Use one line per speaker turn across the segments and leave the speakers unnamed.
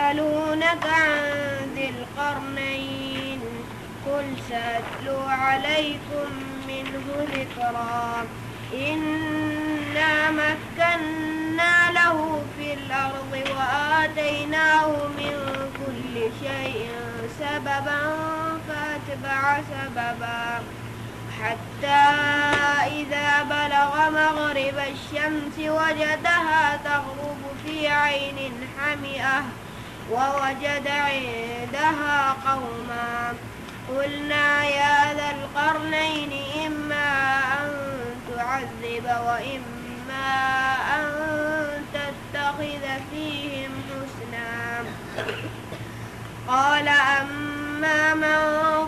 ويسألونك عن ذي القرنين قل سأتلو عليكم منه ذكرا إنا مكنا له في الأرض وآتيناه من كل شيء سببا فأتبع سببا حتى إذا بلغ مغرب الشمس وجدها تغرب في عين حمئة ووجد عندها قوما قلنا يا ذا القرنين إما أن تعذب وإما أن تتخذ فيهم حسنا قال أما من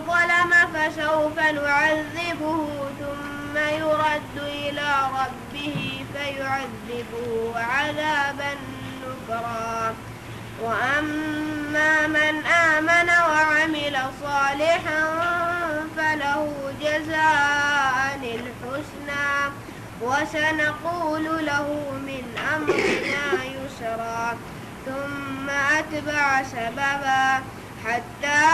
ظلم فسوف نعذبه ثم يرد إلى ربه فيعذبه عذابا نكرا وأما من آمن وعمل صالحا فله جزاء الحسنى وسنقول له من أمرنا يسرا ثم أتبع سببا حتى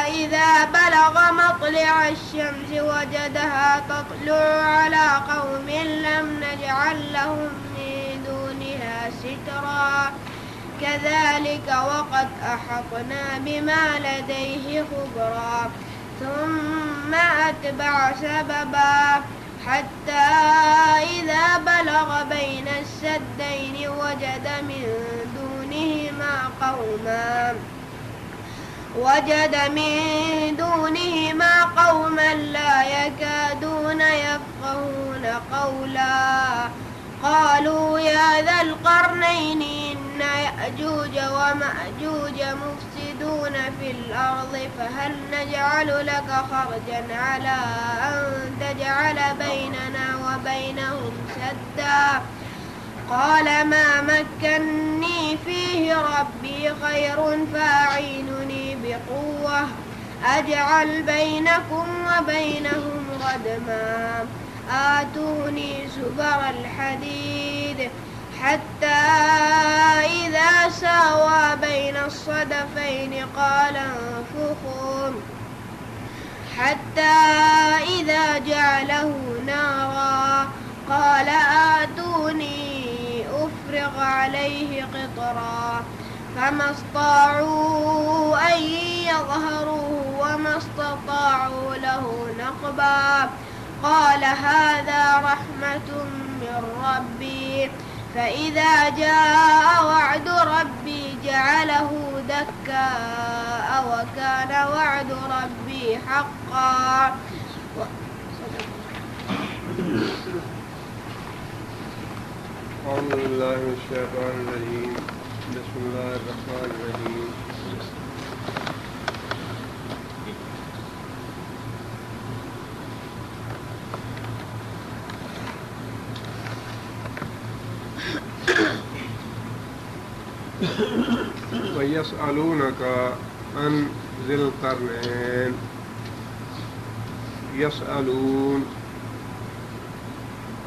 إذا بلغ مطلع الشمس وجدها تطلع على قوم لم نجعل لهم من دونها سترا كذلك وقد أحطنا بما لديه خبرا ثم أتبع سببا حتى إذا بلغ بين السدين وجد من دونهما قوما لا يكادون يفقهون قولا قالوا يا ذا القرنين إن يأجوج ومأجوج مفسدون في الأرض فهل نجعل لك خرجا على أن تجعل بيننا وبينهم سدا قال ما مكني فيه ربي خير فأعينني بقوة أجعل بينكم وبينهم ردما آتوني زبر الحديد حتى إذا ساوى بين الصدفين قال انفخوا حتى إذا جعله نارا قال آتوني أفرغ عليه قطرا فما استطاعوا أن يظهروه وما استطاعوا له نقبا قال هذا رحمة من ربي فإذا جاء وعد ربي جعله دكاء وكان وعد ربي حقا
أعوذ بالله من الشيطان الرجيم بسم الله الرحمن الرحيم ويسألونك عن ذي القرنين يسألون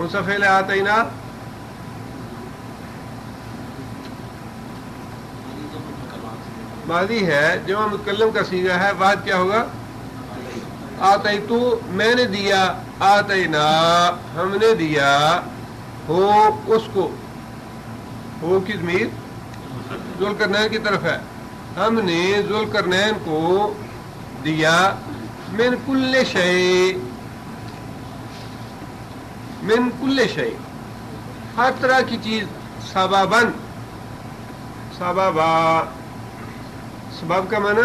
کون سا فعل ہے آتینا؟ ماضی ہے، جمع متکلم کا صیغہ ہے، واحد کیا ہوگا؟ آتیتو میں نے دیا، آتینا ہم نے دیا، ہو اس کو، ہو کی ضمیر ذوالقرنین کی طرف ہے، ہم نے ذوالقرنین کو دیا، من کل شیء، من کل شیء ہر طرح کی چیز، سبباً، سببا، سبب کا معنی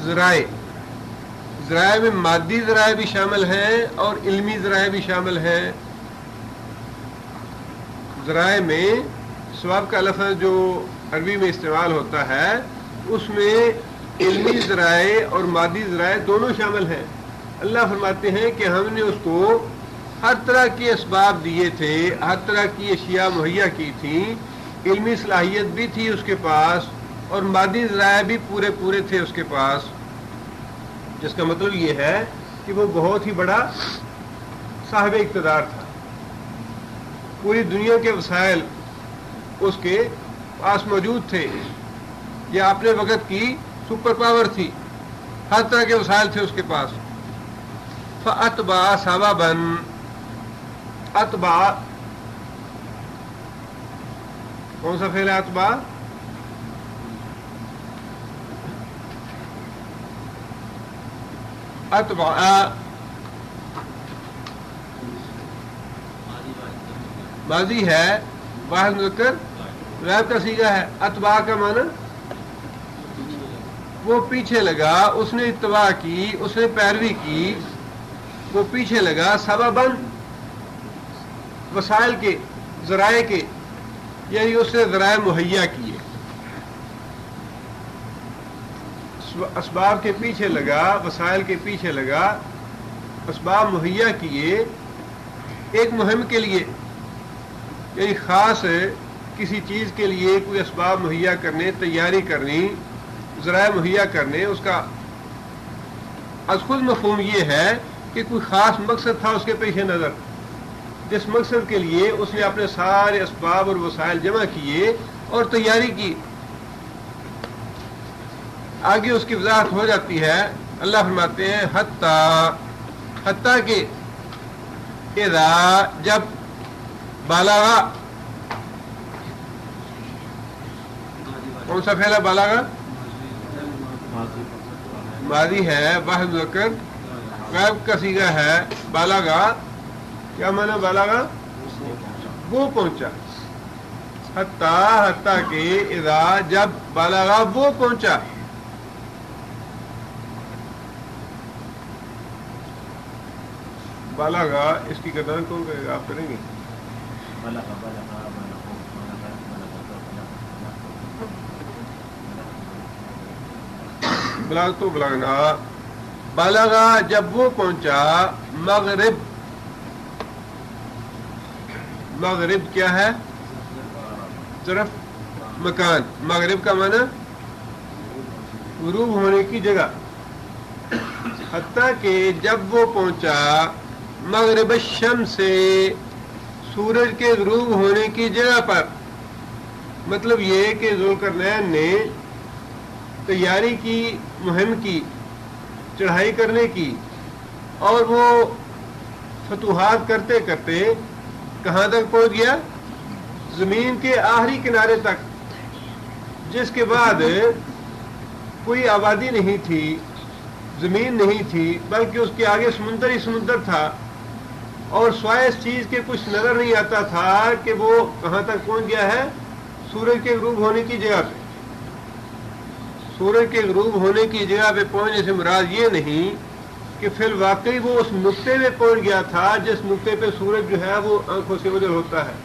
ذرائع، ذرائع میں مادی ذرائع بھی شامل ہیں اور علمی ذرائع بھی شامل ہیں۔ ذرائع میں سبب کا لفظ جو عربی میں استعمال ہوتا ہے اس میں علمی ذرائع اور مادی ذرائع دونوں شامل ہیں۔ اللہ فرماتے ہیں کہ ہم نے اس کو ہر طرح کے اسباب دیے تھے، ہر طرح کی اشیاء مہیا کی تھیں، علمی صلاحیت بھی تھی اس کے پاس اور مادی ذرائع بھی پورے پورے تھے اس کے پاس، جس کا مطلب یہ ہے کہ وہ بہت ہی بڑا صاحب اقتدار تھا۔ پوری دنیا کے وسائل اس کے پاس موجود تھے، یہ اپنے وقت کی سپر پاور تھی، ہر طرح کے وسائل تھے اس کے پاس۔ فَأَتْبَعَ سَبَبًا، اتبع کون سا فعل ہے؟ اتبع اتبع ماضی ہے، واحد مذکر غائب کا صیغہ ہے۔ اتباع کا معنی وہ پیچھے لگا، اس نے اتباع کی، اس نے پیروی کی، وہ پیچھے لگا، سبباً وسائل کے، ذرائع کے، یعنی اس نے ذرائع مہیا کیے، اسباب کے پیچھے لگا، وسائل کے پیچھے لگا، اسباب مہیا کیے ایک مہم کے لیے، یعنی خاص کسی چیز کے لیے کوئی اسباب مہیا کرنے، تیاری کرنی، ذرائع مہیا کرنے، اس کا از خود مفہوم یہ ہے کہ کوئی خاص مقصد تھا اس کے پیش نظر، جس مقصد کے لیے اس نے اپنے سارے اسباب اور وسائل جمع کیے اور تیاری کی۔ آگے اس کی وضاحت ہو جاتی ہے، اللہ فرماتے ہیں حتیٰ کہ اذا جب بالاغا، کون سا فعل ہے بالاغا؟ ماضی ہے، واحد مذکر غائب کا صیغہ ہے۔ بالاغا کیا معنی؟ بالاغا وہ پہنچا، حتیٰ کہ اذا جب بالاغا وہ پہنچا، بالاغا اس کی گردان کون کرے گا؟ آپ کریں گے؟ بلاغ تو بلاغنا، بالاغا جب وہ پہنچا، مغرب، مغرب کیا ہے؟ طرف، مکان، مغرب کا معنی غروب ہونے کی جگہ، حتیٰ کہ جب وہ پہنچا مغرب الشمس سے، سورج کے غروب ہونے کی جگہ پر، مطلب یہ کہ ذوالقرنین نے تیاری کی، مہم کی، چڑھائی کرنے کی، اور وہ فتوحات کرتے کرتے کہاں تک پہنچ گیا؟ زمین کے آخری کنارے تک، جس کے بعد کوئی آبادی نہیں تھی، زمین نہیں تھی، بلکہ اس کے آگے سمندر ہی سمندر تھا، اور سوائے اس چیز کے کچھ نظر نہیں آتا تھا کہ وہ کہاں تک پہنچ گیا ہے؟ سورج کے غروب ہونے کی جگہ پہ۔ سورج کے غروب ہونے کی جگہ پہ پہنچنے سے مراد یہ نہیں کہ فی الواقع وہ اس نقطے پہ پہنچ گیا تھا جس نقطے پہ سورج جو ہے وہ آنکھوں سے اوجھل ہوتا ہے،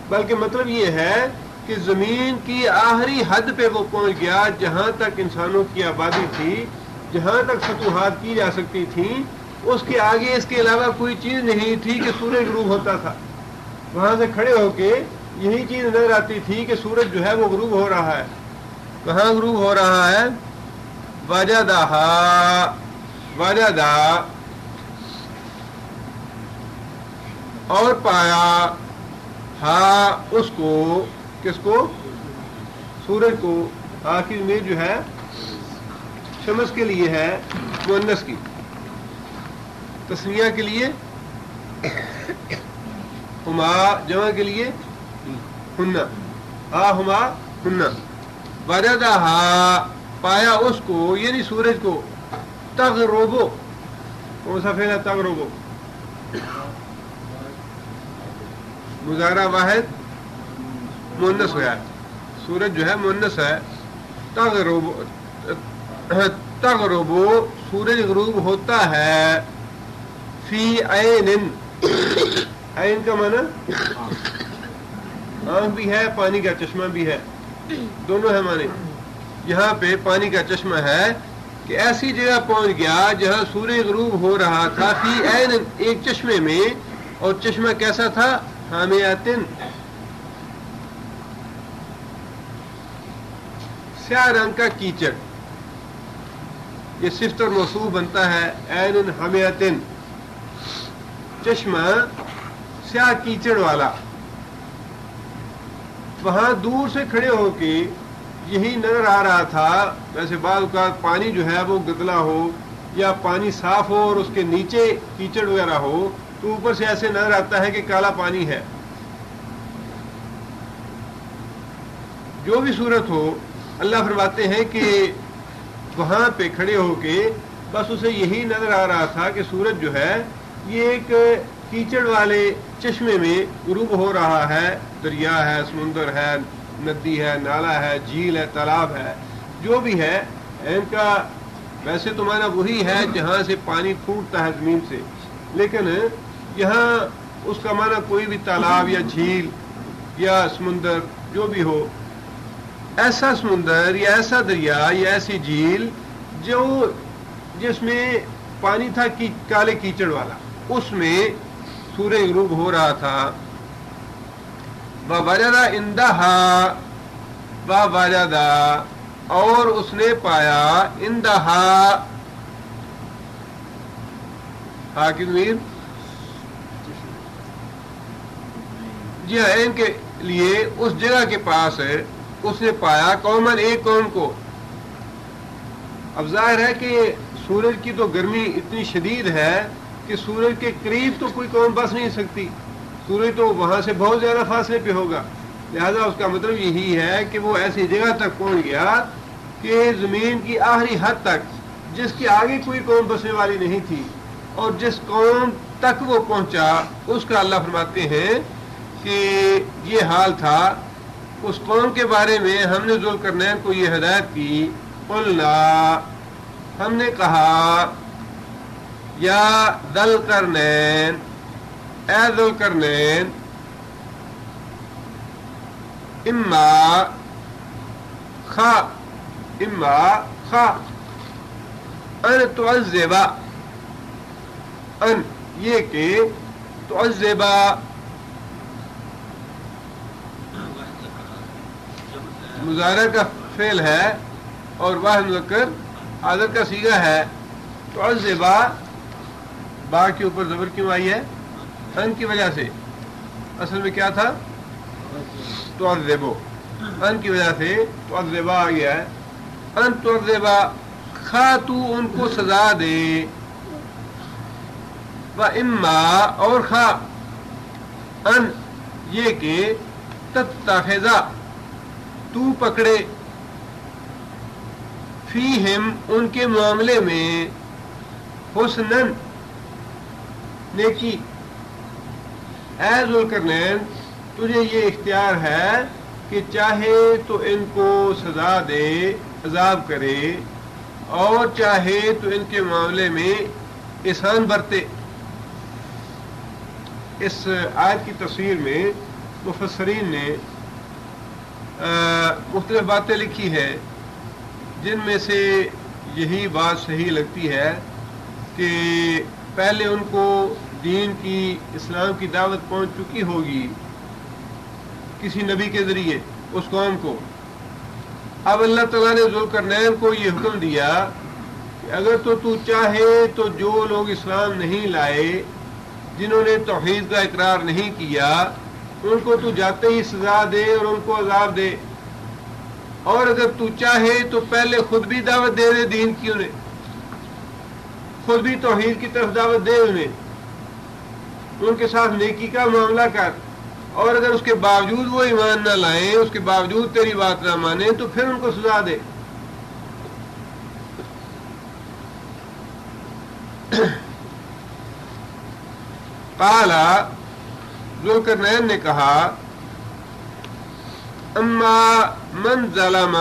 بلکہ مطلب یہ ہے کہ زمین کی آخری حد پہ وہ پہنچ گیا، جہاں تک انسانوں کی آبادی تھی، جہاں تک فتوحات کی جا سکتی تھیں، اس کے آگے اس کے علاوہ کوئی چیز نہیں تھی کہ سورج غروب ہوتا تھا۔ وہاں سے کھڑے ہو کے یہی چیز نظر آتی تھی کہ سورج جو ہے وہ غروب ہو رہا ہے۔ کہاں غروب ہو رہا ہے؟ وجدہا، وجدہ اور پایا ہا اس کو، کس کو؟ سورج کو. آخر میں جو ہے شمس کے لیے ہے مؤنث کی، تسنیہ کے لیے ہما، جمع کے لیے ہنہ، ہا ہما ہنہ. وجدہا پایا اس کو یعنی سورج کو، تغربو، کون سا فعل ہے تغربو؟ مضارع واحد مؤنث ہوا ہے، سورج جو ہے مؤنث ہے. تغربو سورج غروب ہوتا ہے، فی عین، عین کا معنی آنکھ بھی ہے، پانی کا چشمہ بھی ہے، دونوں ہے معنی. یہاں پہ پانی کا چشمہ ہے کہ ایسی جگہ پہنچ گیا جہاں سورج غروب ہو رہا تھا، فی عین ایک چشمے میں، اور چشمہ کیسا تھا؟ حامیاتن، سیاہ رنگ کا کیچڑ. یہ صفت اور موصوف بنتا ہے عین حامیاتن، چشمہ سیاہ کیچڑ والا. وہاں دور سے کھڑے ہو کے یہی نظر آ رہا تھا. ویسے بعض اوقات پانی جو ہے وہ گدلا ہو یا پانی صاف ہو اور اس کے نیچے کیچڑ وغیرہ ہو تو اوپر سے ایسے نظر آتا ہے کہ کالا پانی ہے. جو بھی صورت ہو، اللہ فرماتے ہیں کہ وہاں پہ کھڑے ہو کے بس اسے یہی نظر آ رہا تھا کہ سورج جو ہے یہ ایک کیچڑ والے چشمے میں غروب ہو رہا ہے. دریا ہے، سمندر ہے، ندی ہے، نالا ہے، جھیل ہے، تالاب ہے، جو بھی ہے ان کا ویسے تو معنی وہی ہے جہاں سے پانی پھوٹتا ہے زمین سے، لیکن یہاں اس کا معنی کوئی بھی تالاب یا جھیل یا سمندر جو بھی ہو، ایسا سمندر یا ایسا دریا یا ایسی جھیل جو جس میں پانی تھا کالے کیچڑ والا، اس میں سورج غروب ہو رہا تھا. وَوَجَدَ عِندَهَا وَوَجَدَ اور اس نے پایا عِندَهَا حاکم میر جی ہاں ان کے لیے اس جگہ کے پاس ہے، اس نے پایا قومن ایک قوم کو. اب ظاہر ہے کہ سورج کی تو گرمی اتنی شدید ہے کہ سورج کے قریب تو کوئی قوم بس نہیں سکتی، سورج تو وہاں سے بہت زیادہ فاصلے پہ ہوگا. لہذا اس کا مطلب یہی ہے کہ وہ ایسی جگہ تک پہنچ گیا کہ زمین کی آخری حد تک جس کے آگے کوئی قوم بسنے والی نہیں تھی، اور جس قوم تک وہ پہنچا اس کا اللہ فرماتے ہیں کہ یہ حال تھا. اس قوم کے بارے میں ہم نے ذوالقرنین کو یہ ہدایت کی، قلنا ہم نے کہا، یا ذوالقرنین اے ذوالقرنین، اما خا ان تعذبا، ان یہ کہ تعذبا مضارع کا فعل ہے اور واحد مذکر عادت کا صیغہ ہے. تعذبا با کے اوپر زبر کیوں آئی ہے؟ ان کی وجہ سے. اصل میں کیا تھا؟ تعذبو، ان کی وجہ سے تعذبا آ گیا ہے. ان تعذبا خا تو ان کو سزا دے، و اما اور خا ان یہ کہ تتخذا تو پکڑے، فیہم ان کے معاملے میں حسنن نیکی. اے ذوالقرنین تجھے یہ اختیار ہے کہ چاہے تو ان کو سزا دے، عذاب کرے، اور چاہے تو ان کے معاملے میں احسان برتے. اس آیت کی تفسیر میں مفسرین نے مختلف باتیں لکھی ہیں، جن میں سے یہی بات صحیح لگتی ہے کہ پہلے ان کو دین کی، اسلام کی دعوت پہنچ چکی ہوگی کسی نبی کے ذریعے اس قوم کو. اب اللہ تعالیٰ نے ذوالقرنین کو یہ حکم دیا کہ اگر تو چاہے تو جو لوگ اسلام نہیں لائے جنہوں نے توحید کا اقرار نہیں کیا ان کو تو جاتے ہی سزا دے اور ان کو عذاب دے، اور اگر تو چاہے تو پہلے خود بھی دعوت دے دین کی، انہیں خود بھی توحید کی طرف دعوت دے، انہیں ان کے ساتھ نیکی کا معاملہ کر، اور اگر اس کے باوجود وہ ایمان نہ لائیں، اس کے باوجود تیری بات نہ مانیں تو پھر ان کو سزا دے۔ قال ذوالقرنین نے کہا اما من ظلم،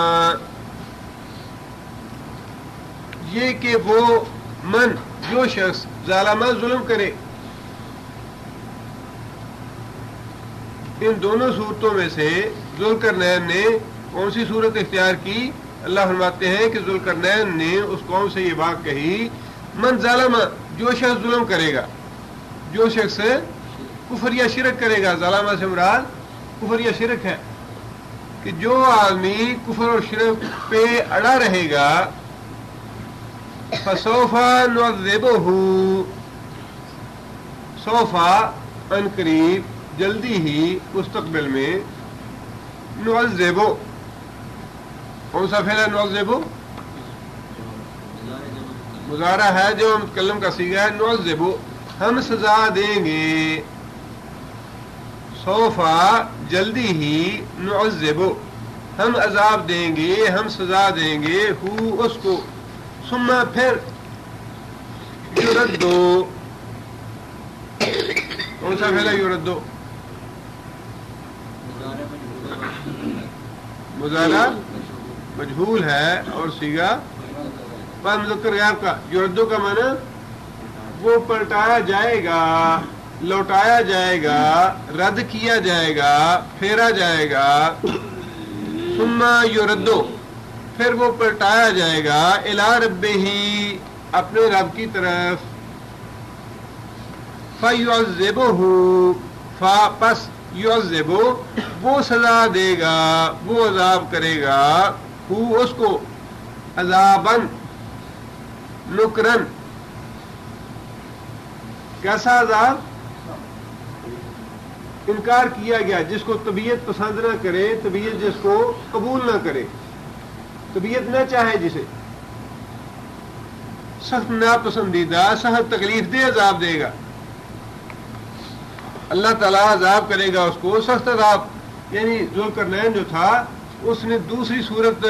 یہ کہ وہ من جو شخص ظالم ظلم کرے، ان دونوں صورتوں میں سے ذوالقرنین نے کون سی صورت اختیار کی؟ اللہ فرماتے ہیں کہ ذوالقرنین نے اس قوم سے یہ بات کہی من ظالم، جو شخص ظلم کرے گا، جو شخص کفر یا شرک کرے گا، ظالمہ سے مراد کفر یا شرک ہے، کہ جو آدمی کفر اور شرک پہ اڑا رہے گا فسوف نعذبہ، سوفا ان قریب جلدی ہی مستقبل میں، نعذبہ کون سا فعل ہے؟ نعذبہ مضارع ہے جو متکلم کا صیغہ ہے، نعذبہ ہم سزا دیں گے، سوفا جلدی ہی، نعذبہ ہم عذاب دیں گے، ہم سزا دیں گے، ہو اس کو، ثم پھر، یردو کون سا پھیلا؟ یردو مضارع مجہول ہے اور صیغہ مذکر غائب کا۔ یردو کا معنی وہ پلٹایا جائے گا، لوٹایا جائے گا، رد کیا جائے گا، پھیرا جائے گا، ثم یردو پھر وہ پلٹایا جائے گا، الی ربہ اپنے رب کی طرف، فیعذبہ پس یعذبہ وہ سزا دے گا، وہ عذاب کرے گا، ہو اس کو، عذاباً نکرن کیسا عذاب؟ انکار کیا گیا، جس کو طبیعت پسند نہ کرے، طبیعت جس کو قبول نہ کرے، طبیعت نہ چاہے جسے، سخت ناپسندیدہ، سخت تکلیف دہ عذاب دے گا اللہ تعالیٰ، عذاب کرے گا اس کو سخت عذاب۔ یعنی ذوالقرنین جو تھا اس نے دوسری صورت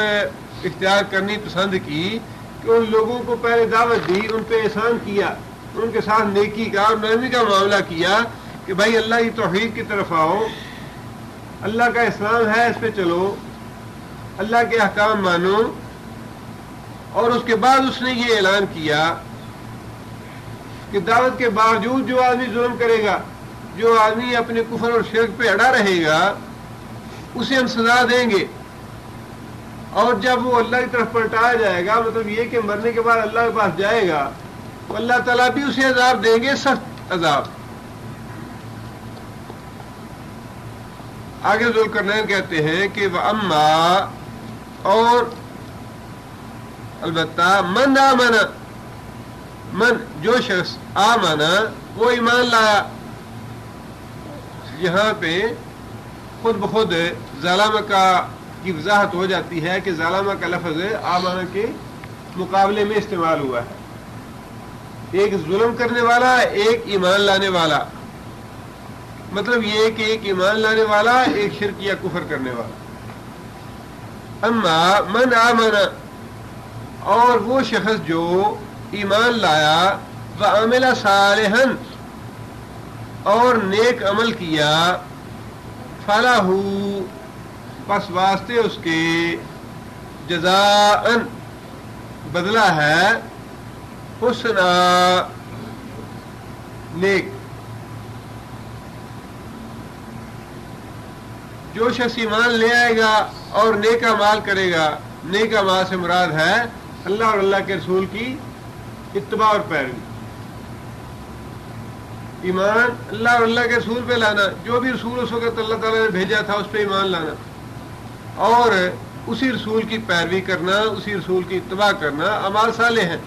اختیار کرنی پسند کی کہ ان لوگوں کو پہلے دعوت دی، ان پہ احسان کیا، ان کے ساتھ نیکی کا اور نرمی کا معاملہ کیا کہ بھائی اللہ کی توحید کی طرف آؤ، اللہ کا اسلام ہے اس پہ چلو، اللہ کے احکام مانو، اور اس کے بعد اس نے یہ اعلان کیا کہ دعوت کے باوجود جو آدمی ظلم کرے گا، جو آدمی اپنے کفر اور شرک پہ اڑا رہے گا، اسے ہم سزا دیں گے، اور جب وہ اللہ کی طرف پلٹایا جائے گا، مطلب یہ کہ مرنے کے بعد اللہ کے پاس جائے گا تو اللہ تعالیٰ بھی اسے عذاب دیں گے، سخت عذاب۔ آگے ذوالقرنین کہتے ہیں کہ وَأَمَّا اور البتہ من آمن، من جو شخص آمن وہ ایمان لایا، یہاں پہ خود بخود ظالمہ کی وضاحت ہو جاتی ہے کہ ظالمہ کا لفظ آمن کے مقابلے میں استعمال ہوا ہے، ایک ظلم کرنے والا، ایک ایمان لانے والا، مطلب یہ کہ ایک ایمان لانے والا، ایک شرک یا کفر کرنے والا۔ اما من آمن اور وہ شخص جو ایمان لایا، وعمل صالحا اور نیک عمل کیا، فلاح پس واسطے اس کے، جزاء بدلہ ہے، حسنا نیک۔ جو شخص ایمان لے آئے گا اور نیک اعمال کرے گا، نیک اعمال سے مراد ہے اللہ اور اللہ کے رسول کی اتباع اور پیروی، ایمان اللہ اور اللہ کے رسول پہ لانا، جو بھی رسول اس وقت اللہ تعالیٰ نے بھیجا تھا اس پہ ایمان لانا، اور اسی رسول کی پیروی کرنا، اسی رسول کی اتباع کرنا، اعمال صالح ہیں۔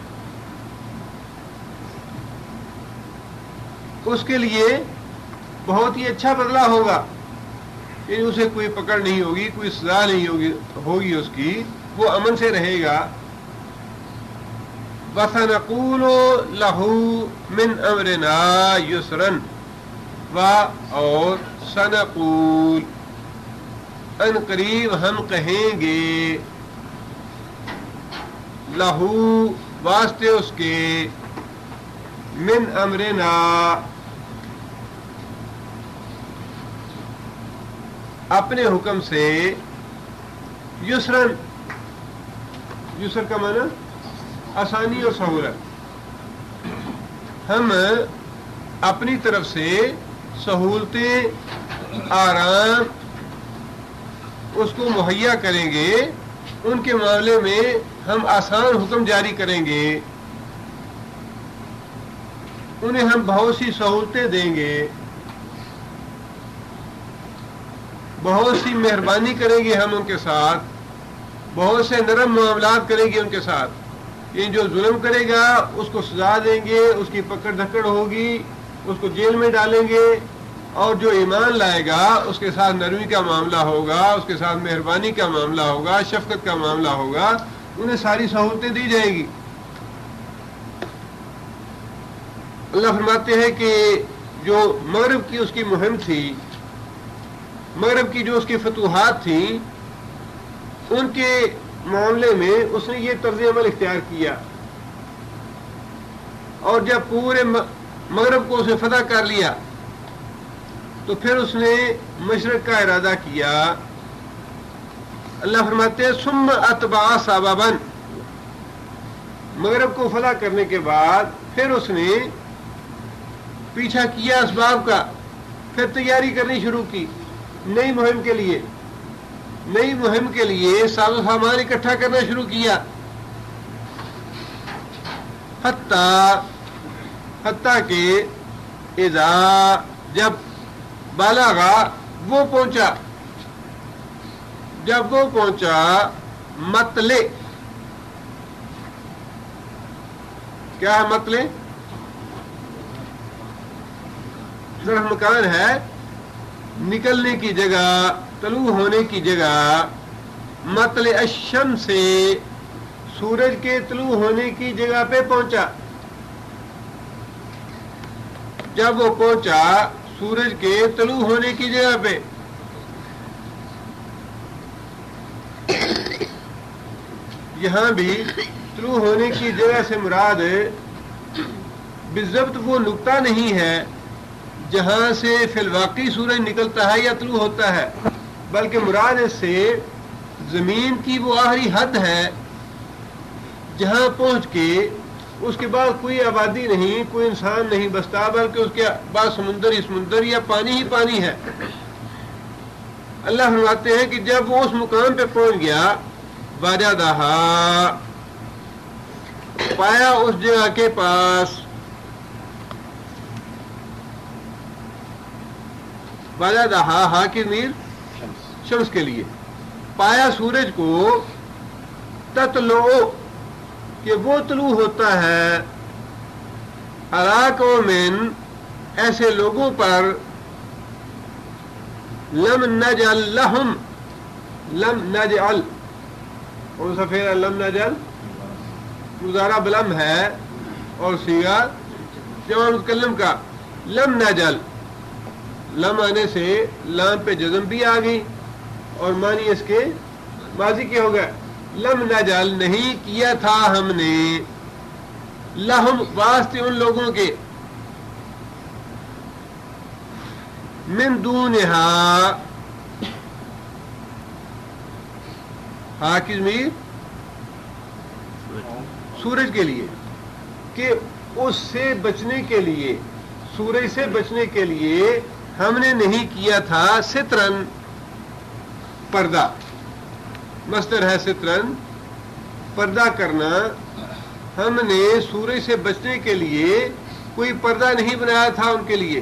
اس کے لیے بہت ہی اچھا بدلہ ہوگا، یعنی اسے کوئی پکڑ نہیں ہوگی، کوئی سزا نہیں ہوگی اس کی، وہ امن سے رہے گا۔ وَسَنَقُولُ لَهُ مِنْ أَمْرِنَا يُسْرًا، اور سنقول ان قریب ہم کہیں گے، لہو واسطے اس کے، من امرنا اپنے حکم سے، یسرن، یسر کا معنی آسانی اور سہولت، ہم اپنی طرف سے سہولتیں، آرام اس کو مہیا کریں گے، ان کے معاملے میں ہم آسان حکم جاری کریں گے، انہیں ہم بہت سی سہولتیں دیں گے، بہت سی مہربانی کریں گے ہم ان کے ساتھ، بہت سے نرم معاملات کریں گے ان کے ساتھ، یہ جو ظلم کرے گا اس کو سزا دیں گے، اس کی پکڑ دھکڑ ہوگی، اس کو جیل میں ڈالیں گے، اور جو ایمان لائے گا اس کے ساتھ نرمی کا معاملہ ہوگا، اس کے ساتھ مہربانی کا معاملہ ہوگا، شفقت کا معاملہ ہوگا، انہیں ساری سہولتیں دی جائیں گی۔ اللہ فرماتے ہیں کہ جو مغرب کی اس کی مہم تھی، مغرب کی جو اس کی فتوحات تھیں، ان کے معاملے میں اس نے یہ طرز عمل اختیار کیا، اور جب پورے مغرب کو اس نے فتح کر لیا تو پھر اس نے مشرق کا ارادہ کیا۔ اللہ فرماتے ہیں ثم اتبع سببا، مغرب کو فتح کرنے کے بعد پھر اس نے پیچھا کیا اسباب کا، پھر تیاری کرنی شروع کی نئی مہم کے لیے، نئی مہم کے لیے ساز و سامان اکٹھا کرنا شروع کیا، حتیٰ کہ اذا جب بالغا وہ پہنچا، جب وہ پہنچا مطلع، کیا ہے مطلع؟ ظرف مکان ہے، نکلنے کی جگہ، طلوع ہونے کی جگہ، مطلع الشمس سے سورج کے طلوع ہونے کی جگہ پہ پہنچا، جب وہ پہنچا سورج کے طلوع ہونے کی جگہ پہ، یہاں بھی طلوع ہونے کی جگہ سے مراد بالضبط وہ نقطہ نہیں ہے جہاں سے فی الواقع سورج نکلتا ہے یا طلوع ہوتا ہے، بلکہ مراد اس سے زمین کی وہ آخری حد ہے جہاں پہنچ کے اس کے بعد کوئی آبادی نہیں، کوئی انسان نہیں بستا، بلکہ اس کے بعد سمندر ہی سمندر یا پانی ہی پانی ہے۔ اللہ فرماتے ہیں کہ جب وہ اس مقام پہ پہنچ گیا، وجدہا پایا اس جگہ کے پاس، وجدہا ہا کی ضمیر شمس کے لیے، پایا سورج کو، تطلع کہ وہ طلوع ہوتا ہے، علی قوم ایسے لوگوں پر، لم نجعل لہم، لم نجعل، کون سا پھر لم نجعل مضارع بلم ہے اور صیغہ جمع متکلم کا، لم نجعل، لم آنے سے لام پہ جزم بھی آ گئی اور معنی اس کے ماضی کے ہو گئے، لم نجعل نہیں کیا تھا ہم نے، لہم واسطے ان لوگوں کے، من دونہا ہا کی ضمیر سورج کے لیے، کہ اس سے بچنے کے لیے، سورج سے بچنے کے لیے ہم نے نہیں کیا تھا سترن پردہ، مصدر ہے سترن پردہ کرنا، ہم نے سورج سے بچنے کے لیے کوئی پردہ نہیں بنایا تھا ان کے لیے،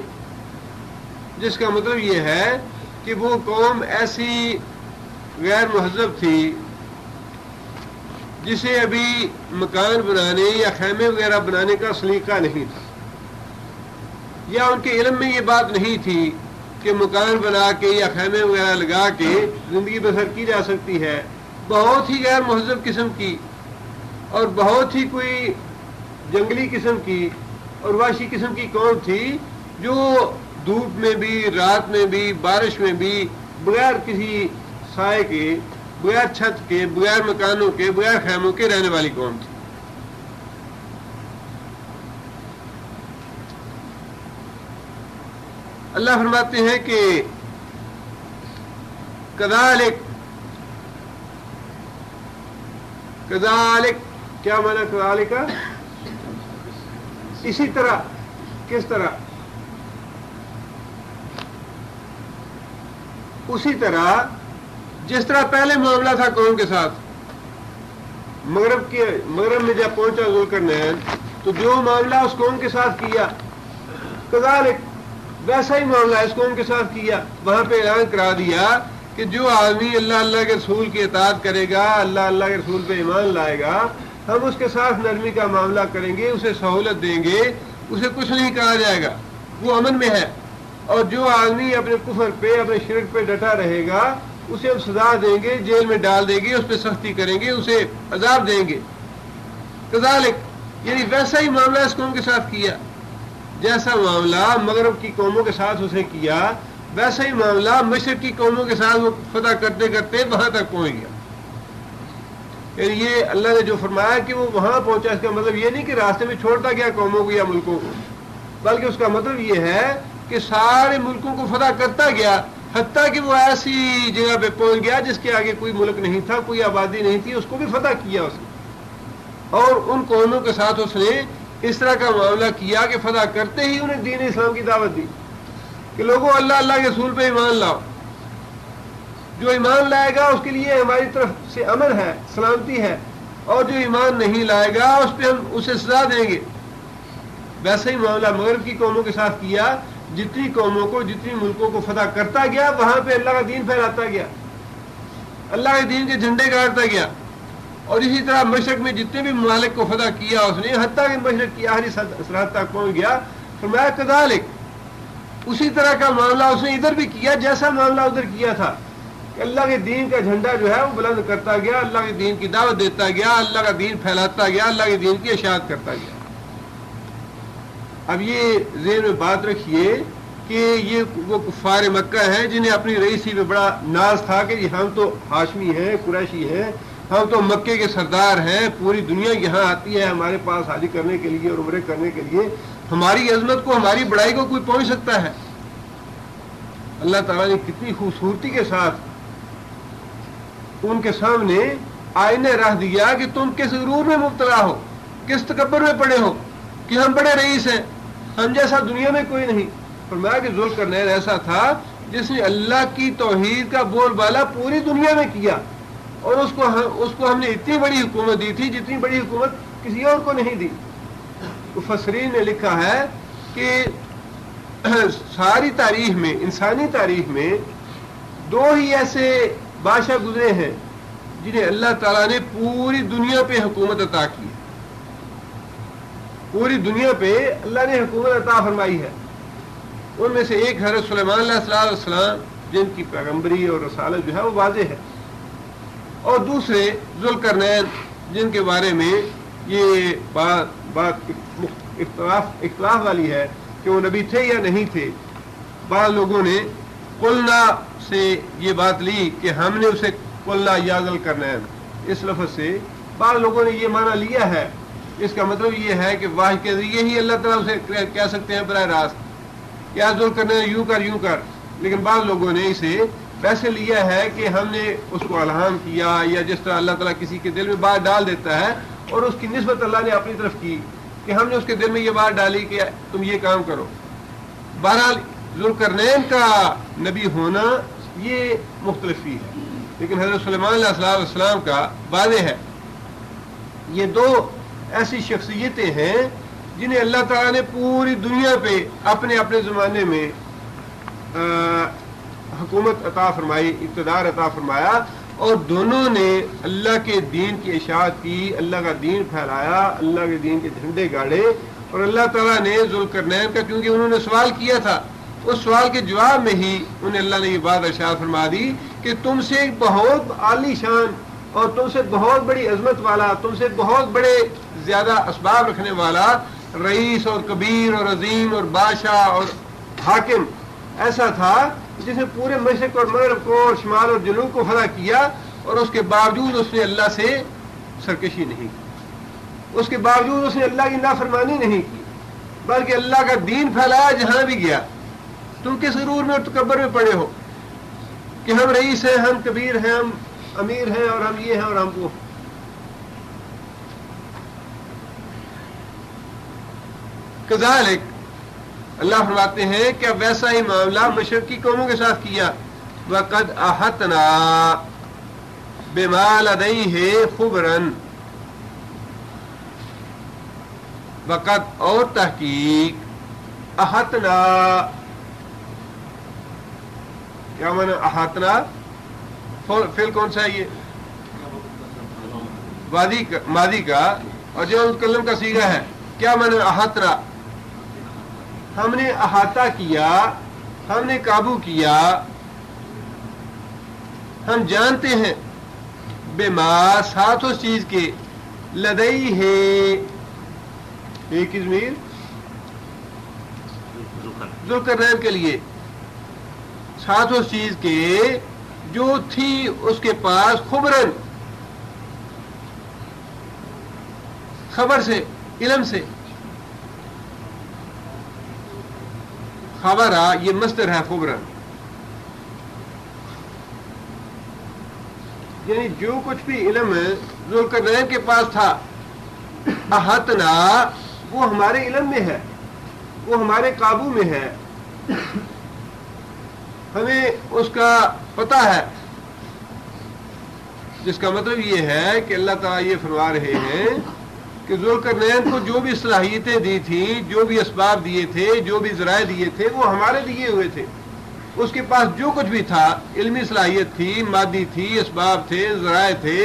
جس کا مطلب یہ ہے کہ وہ قوم ایسی غیر مہذب تھی جسے ابھی مکان بنانے یا خیمے وغیرہ بنانے کا سلیقہ نہیں تھا، یا ان کے علم میں یہ بات نہیں تھی کہ مکان بنا کے یا خیمے وغیرہ لگا کے زندگی بسر کی جا سکتی ہے. بہت ہی غیر مہذب قسم کی اور بہت ہی کوئی جنگلی قسم کی اور وحشی قسم کی قوم تھی جو دھوپ میں بھی، رات میں بھی، بارش میں بھی، بغیر کسی سائے کے، بغیر چھت کے، بغیر مکانوں کے، بغیر خیموں کے رہنے والی قوم تھی. اللہ فرماتے ہیں کہ کذالک کیا معنی کذالک کا؟ اسی طرح. کس طرح؟ اسی طرح جس طرح پہلے معاملہ تھا قوم کے ساتھ. مغرب میں جب پہنچا ذوالقرنین تو جو معاملہ اس قوم کے ساتھ کیا کذالک ویسا ہی معاملہ اس قوم کے ساتھ کیا. وہاں پہ اعلان کرا دیا کہ جو آدمی اللہ کے رسول کی اطاعت کرے گا، اللہ کے رسول پہ ایمان لائے گا، ہم اس کے ساتھ نرمی کا معاملہ کریں گے، اسے سہولت دیں گے، اسے کچھ نہیں کہا جائے گا، وہ امن میں ہے. اور جو آدمی اپنے کفر پہ، اپنے شرک پہ ڈٹا رہے گا، اسے ہم سزا دیں گے، جیل میں ڈال دیں گے، اس پہ سختی کریں گے، اسے عذاب دیں گے. کذالک یعنی ویسا ہی معاملہ اس قوم کے ساتھ کیا جیسا معاملہ مغرب کی قوموں کے ساتھ اسے کیا، ویسا ہی معاملہ مشرق کی قوموں کے ساتھ وہ فتح کرتے کرتے وہاں تک پہنچ گیا. یعنی یہ اللہ نے جو فرمایا کہ وہ وہاں پہنچا، اس کا مطلب یہ نہیں کہ راستے میں چھوڑتا گیا قوموں کو یا ملکوں کو، بلکہ اس کا مطلب یہ ہے کہ سارے ملکوں کو فتح کرتا گیا، حتیٰ کہ وہ ایسی جگہ پہ پہنچ گیا جس کے آگے کوئی ملک نہیں تھا، کوئی آبادی نہیں تھی، اس کو بھی فتح کیا اس نے. اور ان قوموں کے ساتھ اس نے اس طرح کا معاملہ کیا کہ فتح کرتے ہی انہیں دین اسلام کی دعوت دی کہ لوگوں اللہ کے رسول پہ ایمان لاؤ. جو ایمان لائے گا اس کے لیے ہماری طرف سے امن ہے، سلامتی ہے، اور جو ایمان نہیں لائے گا اس پہ ہم اسے سزا دیں گے. ویسا ہی معاملہ مغرب کی قوموں کے ساتھ کیا. جتنی قوموں کو، جتنی ملکوں کو فتح کرتا گیا، وہاں پہ اللہ کا دین پھیلاتا گیا، اللہ کے دین کے جھنڈے گاڑتا گیا. اور اسی طرح مشرق میں جتنے بھی ممالک کو فتح کیا اس نے، حتیٰ کہ مشرق کی آخری سرحد تک پہنچ گیا. فرمایا کذالک اسی طرح کا معاملہ اس نے ادھر بھی کیا جیسا معاملہ ادھر کیا تھا کہ اللہ کے دین کا جھنڈا جو ہے وہ بلند کرتا گیا، اللہ کے دین کی دعوت دیتا گیا، اللہ کا دین پھیلاتا گیا، اللہ کے دین کی اشاعت کرتا گیا. اب یہ ذہن میں بات رکھیے کہ یہ وہ کفار مکہ ہیں جنہیں اپنی رئیسی میں بڑا ناز تھا کہ ہم تو ہاشمی ہیں، قریشی ہیں، ہم تو مکے کے سردار ہیں، پوری دنیا یہاں آتی ہے ہمارے پاس حاجی کرنے کے لیے اور عمرے کرنے کے لیے، ہماری عظمت کو، ہماری بڑائی کو کوئی پہنچ سکتا ہے؟ اللہ تعالیٰ نے کتنی خوبصورتی کے ساتھ ان کے سامنے آئینہ رکھ دیا کہ تم کس غرور میں مبتلا ہو، کس تکبر میں پڑے ہو کہ ہم بڑے رئیس ہیں، ہم جیسا دنیا میں کوئی نہیں. فرمایا کہ ذوالقرنین ایسا تھا جس نے اللہ کی توحید کا بول بالا پوری دنیا میں کیا، اور اس کو ہم نے اتنی بڑی حکومت دی تھی جتنی بڑی حکومت کسی اور کو نہیں دی. مفسرین نے لکھا ہے کہ ساری تاریخ میں، انسانی تاریخ میں دو ہی ایسے بادشاہ گزرے ہیں جنہیں اللہ تعالیٰ نے پوری دنیا پہ حکومت عطا کی. پوری دنیا پہ اللہ نے حکومت عطا فرمائی ہے. ان میں سے ایک حضرت سلیمان علیہ السلام جن کی پیغمبری اور رسالت جو ہے وہ واضح ہے، اور دوسرے ذوالقرنین جن کے بارے میں یہ بات اختلاف والی ہے کہ وہ نبی تھے یا نہیں تھے. بعض لوگوں نے قلنا سے یہ بات لی کہ ہم نے اسے قلنا یا ذوالقرنین اس لفظ سے، بعض لوگوں نے یہ معنی لیا ہے، اس کا مطلب یہ ہے کہ واہ کے ذریعے ہی اللہ تعالیٰ اسے کہہ سکتے ہیں براہ راست کیا ذوالقرنین یوں کر. لیکن بعض لوگوں نے اسے ویسے لیا ہے کہ ہم نے اس کو الہام کیا، یا جس طرح اللہ تعالیٰ کسی کے دل میں بات ڈال دیتا ہے اور اس کی نسبت اللہ نے اپنی طرف کی کہ ہم نے اس کے دل میں یہ بات ڈالی کہ تم یہ کام کرو. بہرحال ذوالقرنین کا نبی ہونا یہ مختلف ہی ہے، لیکن حضرت سلیمان علیہ السلام کا واضح ہے. یہ دو ایسی شخصیتیں ہیں جنہیں اللہ تعالیٰ نے پوری دنیا پہ اپنے اپنے زمانے میں حکومت عطا فرمائی، اقتدار عطا فرمایا، اور دونوں نے اللہ کے دین کی اشاعت کی، اللہ کا دین پھیلایا، اللہ کے دین کے جھنڈے گاڑے، اور اللہ تعالیٰ نے ذوالقرنین کا کیونکہ انہوں نے سوال کیا تھا، اس سوال کے جواب میں ہی انہیں اللہ نے یہ بات ارشاد فرما دی کہ تم سے بہت عالی شان اور تم سے بہت بڑی عظمت والا، تم سے بہت بڑے زیادہ اسباب رکھنے والا رئیس اور کبیر اور عظیم اور بادشاہ اور حاکم ایسا تھا جس نے پورے مشرق اور مغرب کو اور شمال اور جنوب کو فتح کیا، اور اس کے باوجود اس نے اللہ سے سرکشی نہیں کی، اس کے باوجود اس نے اللہ کی نافرمانی نہیں کی، بلکہ اللہ کا دین پھیلایا جہاں بھی گیا۔ تم کس غرور میں اور تکبر میں پڑے ہو کہ ہم رئیس ہیں، ہم کبیر ہیں، ہم امیر ہیں، اور ہم یہ ہیں اور ہم وہ۔ کذالک اللہ فرماتے ہیں کہ اب ویسا ہی معاملہ مشرقی قوموں کے ساتھ کیا۔ وقد احطنا بما لدیہ خبرا، وقت اور تحقیق، احطنا کیا معنی احاطنا؟ فعل کون سا ہے یہ؟ ماضی کا، اور جو متکلم کا صیغہ ہے، کیا معنی احاطنا؟ ہم نے احاطہ کیا، ہم نے قابو کیا، ہم جانتے ہیں بما ساتھ اس چیز کے لدئی ہے ایک ضمیر ذوالقرنین کے لیے، ساتھ اس چیز کے جو تھی اس کے پاس خبرن، خبر سے، علم سے۔ خبر یہ مصدر ہے خبرن، یعنی جو کچھ بھی علم ذوالقرنین کے پاس تھا، احاطنا وہ ہمارے علم میں ہے، وہ ہمارے قابو میں ہے، ہمیں اس کا پتہ ہے، جس کا مطلب یہ ہے کہ اللہ تعالیٰ یہ فرما رہے ہیں کہ ذوالقرنین کو جو بھی صلاحیتیں دی تھیں، جو بھی اسباب دیے تھے، جو بھی ذرائع دیے تھے، وہ ہمارے دیے ہوئے تھے۔ اس کے پاس جو کچھ بھی تھا، علمی صلاحیت تھی، مادی تھی، اسباب تھے، ذرائع تھے،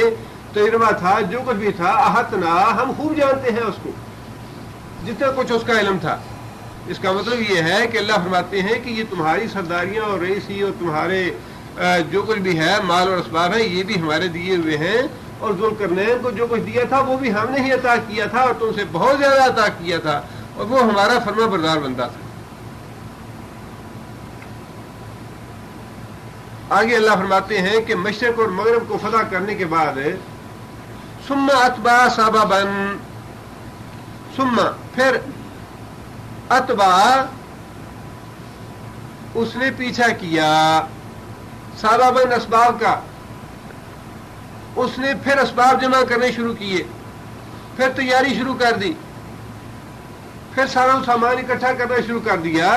تجربہ تھا، جو کچھ بھی تھا، احاطنا ہم خوب جانتے ہیں اس کو، جتنا کچھ اس کا علم تھا۔ اس کا مطلب یہ ہے کہ اللہ فرماتے ہیں کہ یہ تمہاری سرداریاں اور رئیسی اور تمہارے جو کچھ بھی ہے، مال اور اسباب ہیں، یہ بھی ہمارے دیے ہوئے ہیں، اور ذوالقرنین کو جو کچھ دیا تھا وہ بھی ہم نے ہی عطا کیا تھا، اور تم سے بہت زیادہ عطا کیا تھا، اور وہ ہمارا فرما بردار بندہ تھا۔ آگے اللہ فرماتے ہیں کہ مشرق اور مغرب کو فتح کرنے کے بعد ثم اتبع سببا، ثم پھر اتبع اس نے پیچھا کیا، سببا اسباب کا، اس نے پھر اسباب جمع کرنے شروع کیے، پھر تیاری شروع کر دی، پھر سارا سامان اکٹھا کرنا شروع کر دیا،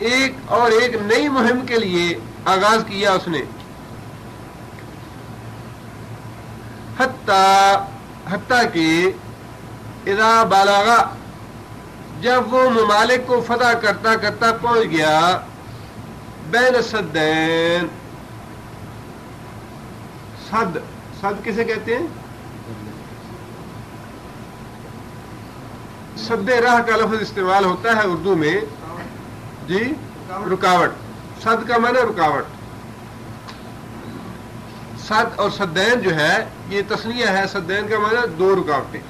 ایک اور ایک نئی مہم کے لیے آغاز کیا اس نے۔ حتیٰ کہ اذا بالغا، جب وہ ممالک کو فتح کرتا کرتا پہنچ گیا، بین السدین، صد کسے کہتے ہیں؟ سد راہ کا لفظ استعمال ہوتا ہے اردو میں، جی رکاوٹ، صد کا معنی رکاوٹ، صد اور صدین جو ہے یہ تسنیہ ہے، صدین کا معنی دو رکاوٹیں۔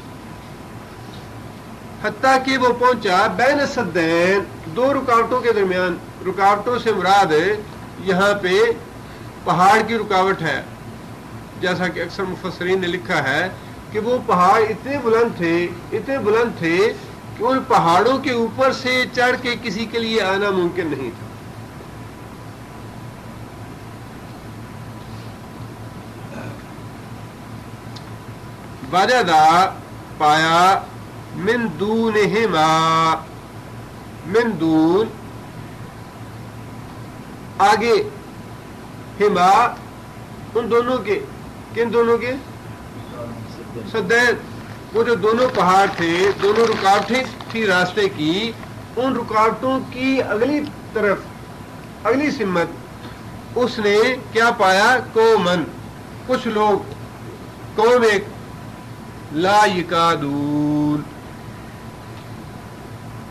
حتیٰ کہ وہ پہنچا بین السدین، دو رکاوٹوں کے درمیان، رکاوٹوں سے مراد یہاں پہ پہاڑ کی رکاوٹ ہے، جیسا کہ اکثر مفسرین نے لکھا ہے کہ وہ پہاڑ اتنے بلند تھے کہ ان پہاڑوں کے اوپر سے چڑھ کے کسی کے لیے آنا ممکن نہیں تھا۔ وجدا پایا، من دونہما، من دون آگے، ہما ان دونوں کے، کن دونوں کے؟ سدین، وہ جو دونوں پہاڑ تھے، دونوں رکاوٹیں تھی راستے کی، ان رکاوٹوں کی اگلی طرف، اگلی سمت اس نے کیا پایا؟ قومن، کچھ لوگ، قوم ایک، لا یکادون،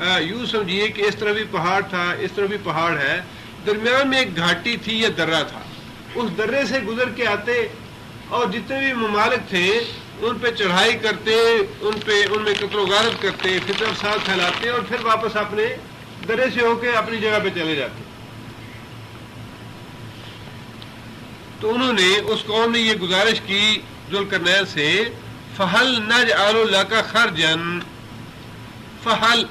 یوں سمجھیے کہ اس طرح بھی پہاڑ تھا، اس طرح بھی پہاڑ ہے، درمیان میں ایک گھاٹی تھی یا درہ تھا، اس درے سے گزر کے آتے اور جتنے بھی ممالک تھے ان پہ چڑھائی کرتے، ان میں قتل و غارت کرتے، فتنہ فساد پھیلاتے اور پھر واپس اپنے درے سے ہو کے اپنی جگہ پہ چلے جاتے. تو انہوں نے اس قوم نے یہ گزارش کی ذوالقرنین سے، فہل نجعل لک خرجا، فہل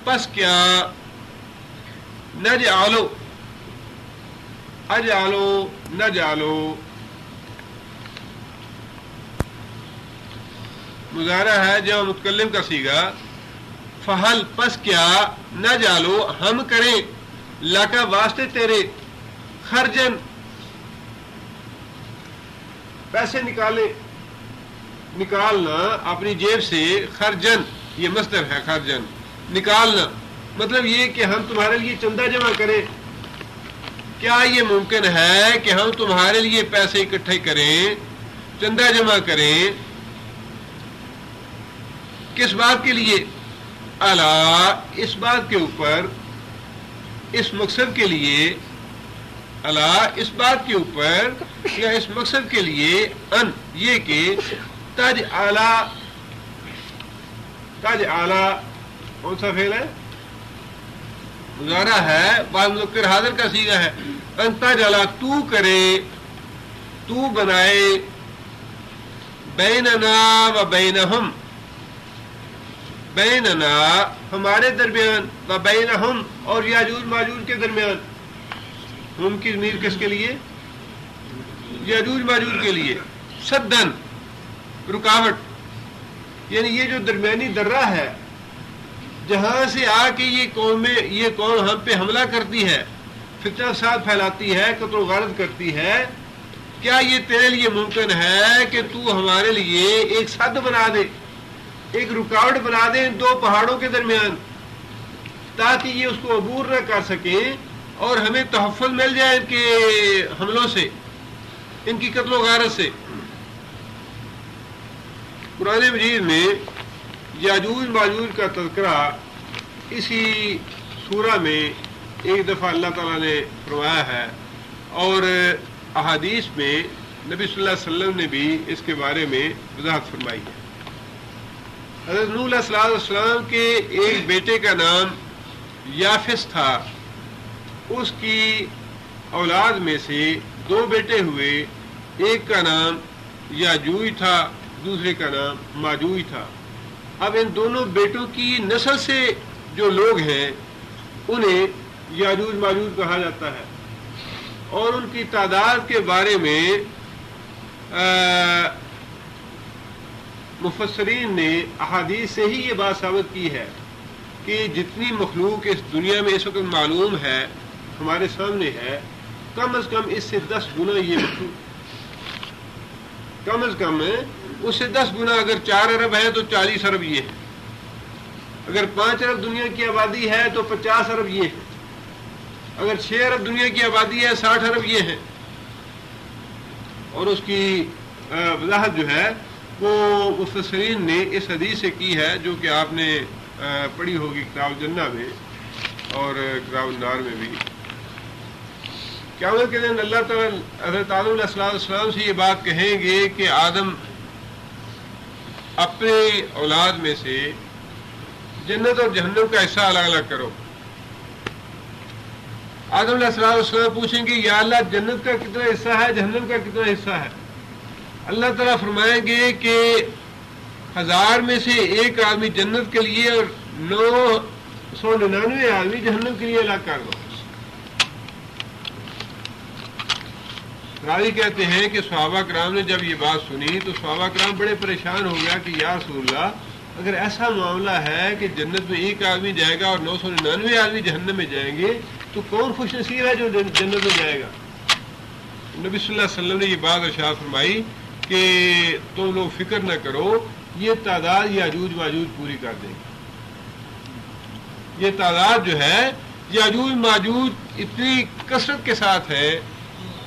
پس کیا، نجعلو اجعلو نجعلو مضارع ہے جمع متکلم کا صیغہ، فہل پس کیا، نجعلو ہم کریں، لکا واسطے تیرے، خرجن پیسے نکالنا اپنی جیب سے، خرجن یہ مصدر ہے، خرجن نکالنا، مطلب یہ کہ ہم تمہارے لیے چندہ جمع کریں. کیا یہ ممکن ہے کہ ہم تمہارے لیے پیسے اکٹھے کریں، چندہ جمع کریں؟ کس بات کے لیے؟ الا، اس بات کے اوپر، اس مقصد کے لیے، الا اس بات کے اوپر یا اس مقصد کے لیے، ان یہ کہ تجعلا، تجعلا کون سا فعل ہے؟ مضارع ہے، بعض مذکر حاضر کا صیغہ ہے. ان تجعلا تو کرے، تو بنائے، بیننا و بینہم، بیننا ہمارے درمیان، و بینہم اور یاجوج ماجوج کے درمیان. ہم کی ضمیر کس کے لیے؟ یاجوج ماجوج کے لیے. سدن رکاوٹ، یعنی یہ جو درمیانی درہ ہے جہاں سے آ کے یہ قوم ہم پہ حملہ کرتی ہے، فتنہ فساد پھیلاتی ہے، قتل و غارت کرتی ہے، کیا یہ تیرے لیے ممکن ہے کہ تو ہمارے لیے ایک سد بنا دے، ایک رکاوٹ بنا دے ان دو پہاڑوں کے درمیان، تاکہ یہ اس کو عبور نہ کر سکیں اور ہمیں تحفظ مل جائے ان کے حملوں سے، ان کی قتل و غارت سے؟ قرآن مجید میں یاجوج ماجوج کا تذکرہ اسی سورہ میں ایک دفعہ اللہ تعالیٰ نے فرمایا ہے، اور احادیث میں نبی صلی اللہ علیہ وسلم نے بھی اس کے بارے میں وضاحت فرمائی ہے. حضرت نوح علیہ السلام کے ایک بیٹے کا نام یافس تھا، اس کی اولاد میں سے دو بیٹے ہوئے، ایک کا نام یاجوج تھا، دوسرے کا نام ماجوج تھا. اب ان دونوں بیٹوں کی نسل سے جو لوگ ہیں انہیں یاجوج ماجوج کہا جاتا ہے، اور ان کی تعداد کے بارے میں مفسرین نے احادیث سے ہی یہ بات ثابت کی ہے کہ جتنی مخلوق اس دنیا میں اس وقت معلوم ہے، ہمارے سامنے ہے، کم از کم اس سے 10 گنا یہ مخلوق، کم از کم اس سے 10 گنا. اگر 4 ارب ہے تو 40 ارب یہ ہے، اگر 5 ارب دنیا کی آبادی ہے تو 50 ارب یہ ہے، اگر 6 ارب دنیا کی آبادی ہے 60 ارب یہ ہے. اور اس کی وضاحت جو ہے وہ مفسرین نے اس حدیث سے کی ہے جو کہ آپ نے پڑھی ہوگی کتاب الجنہ میں اور کتاب النار میں بھی. قیامت کے دن اللہ تعالیٰ حضرت آدم علیہ السلام سے یہ بات کہیں گے کہ آدم اپنے اولاد میں سے جنت اور جہنم کا حصہ الگ الگ کرو. آدم علیہ السلام پوچھیں گے یا اللہ جنت کا کتنا حصہ ہے، جہنم کا کتنا حصہ ہے؟ اللہ تعالیٰ فرمائیں گے کہ 1000 میں سے ایک آدمی جنت کے لیے اور 999 آدمی جہنم کے لیے الگ کر دو. راوی کہتے ہیں کہ صحابہ کرام نے جب یہ بات سنی تو صحابہ کرام بڑے پریشان ہو گیا کہ یا رسول اللہ اگر ایسا معاملہ ہے کہ جنت میں ایک آدمی جائے گا اور 999 آدمی جہنم میں جائیں گے تو کون خوش نصیب ہے جو جنت میں جائے گا؟ نبی صلی اللہ علیہ وسلم نے یہ بات ارشاد فرمائی کہ تم لوگ فکر نہ کرو، یہ تعداد یاجوج ماجوج پوری کر دیں گے. یہ تعداد جو ہے یاجوج ماجوج اتنی کثرت کے ساتھ ہے،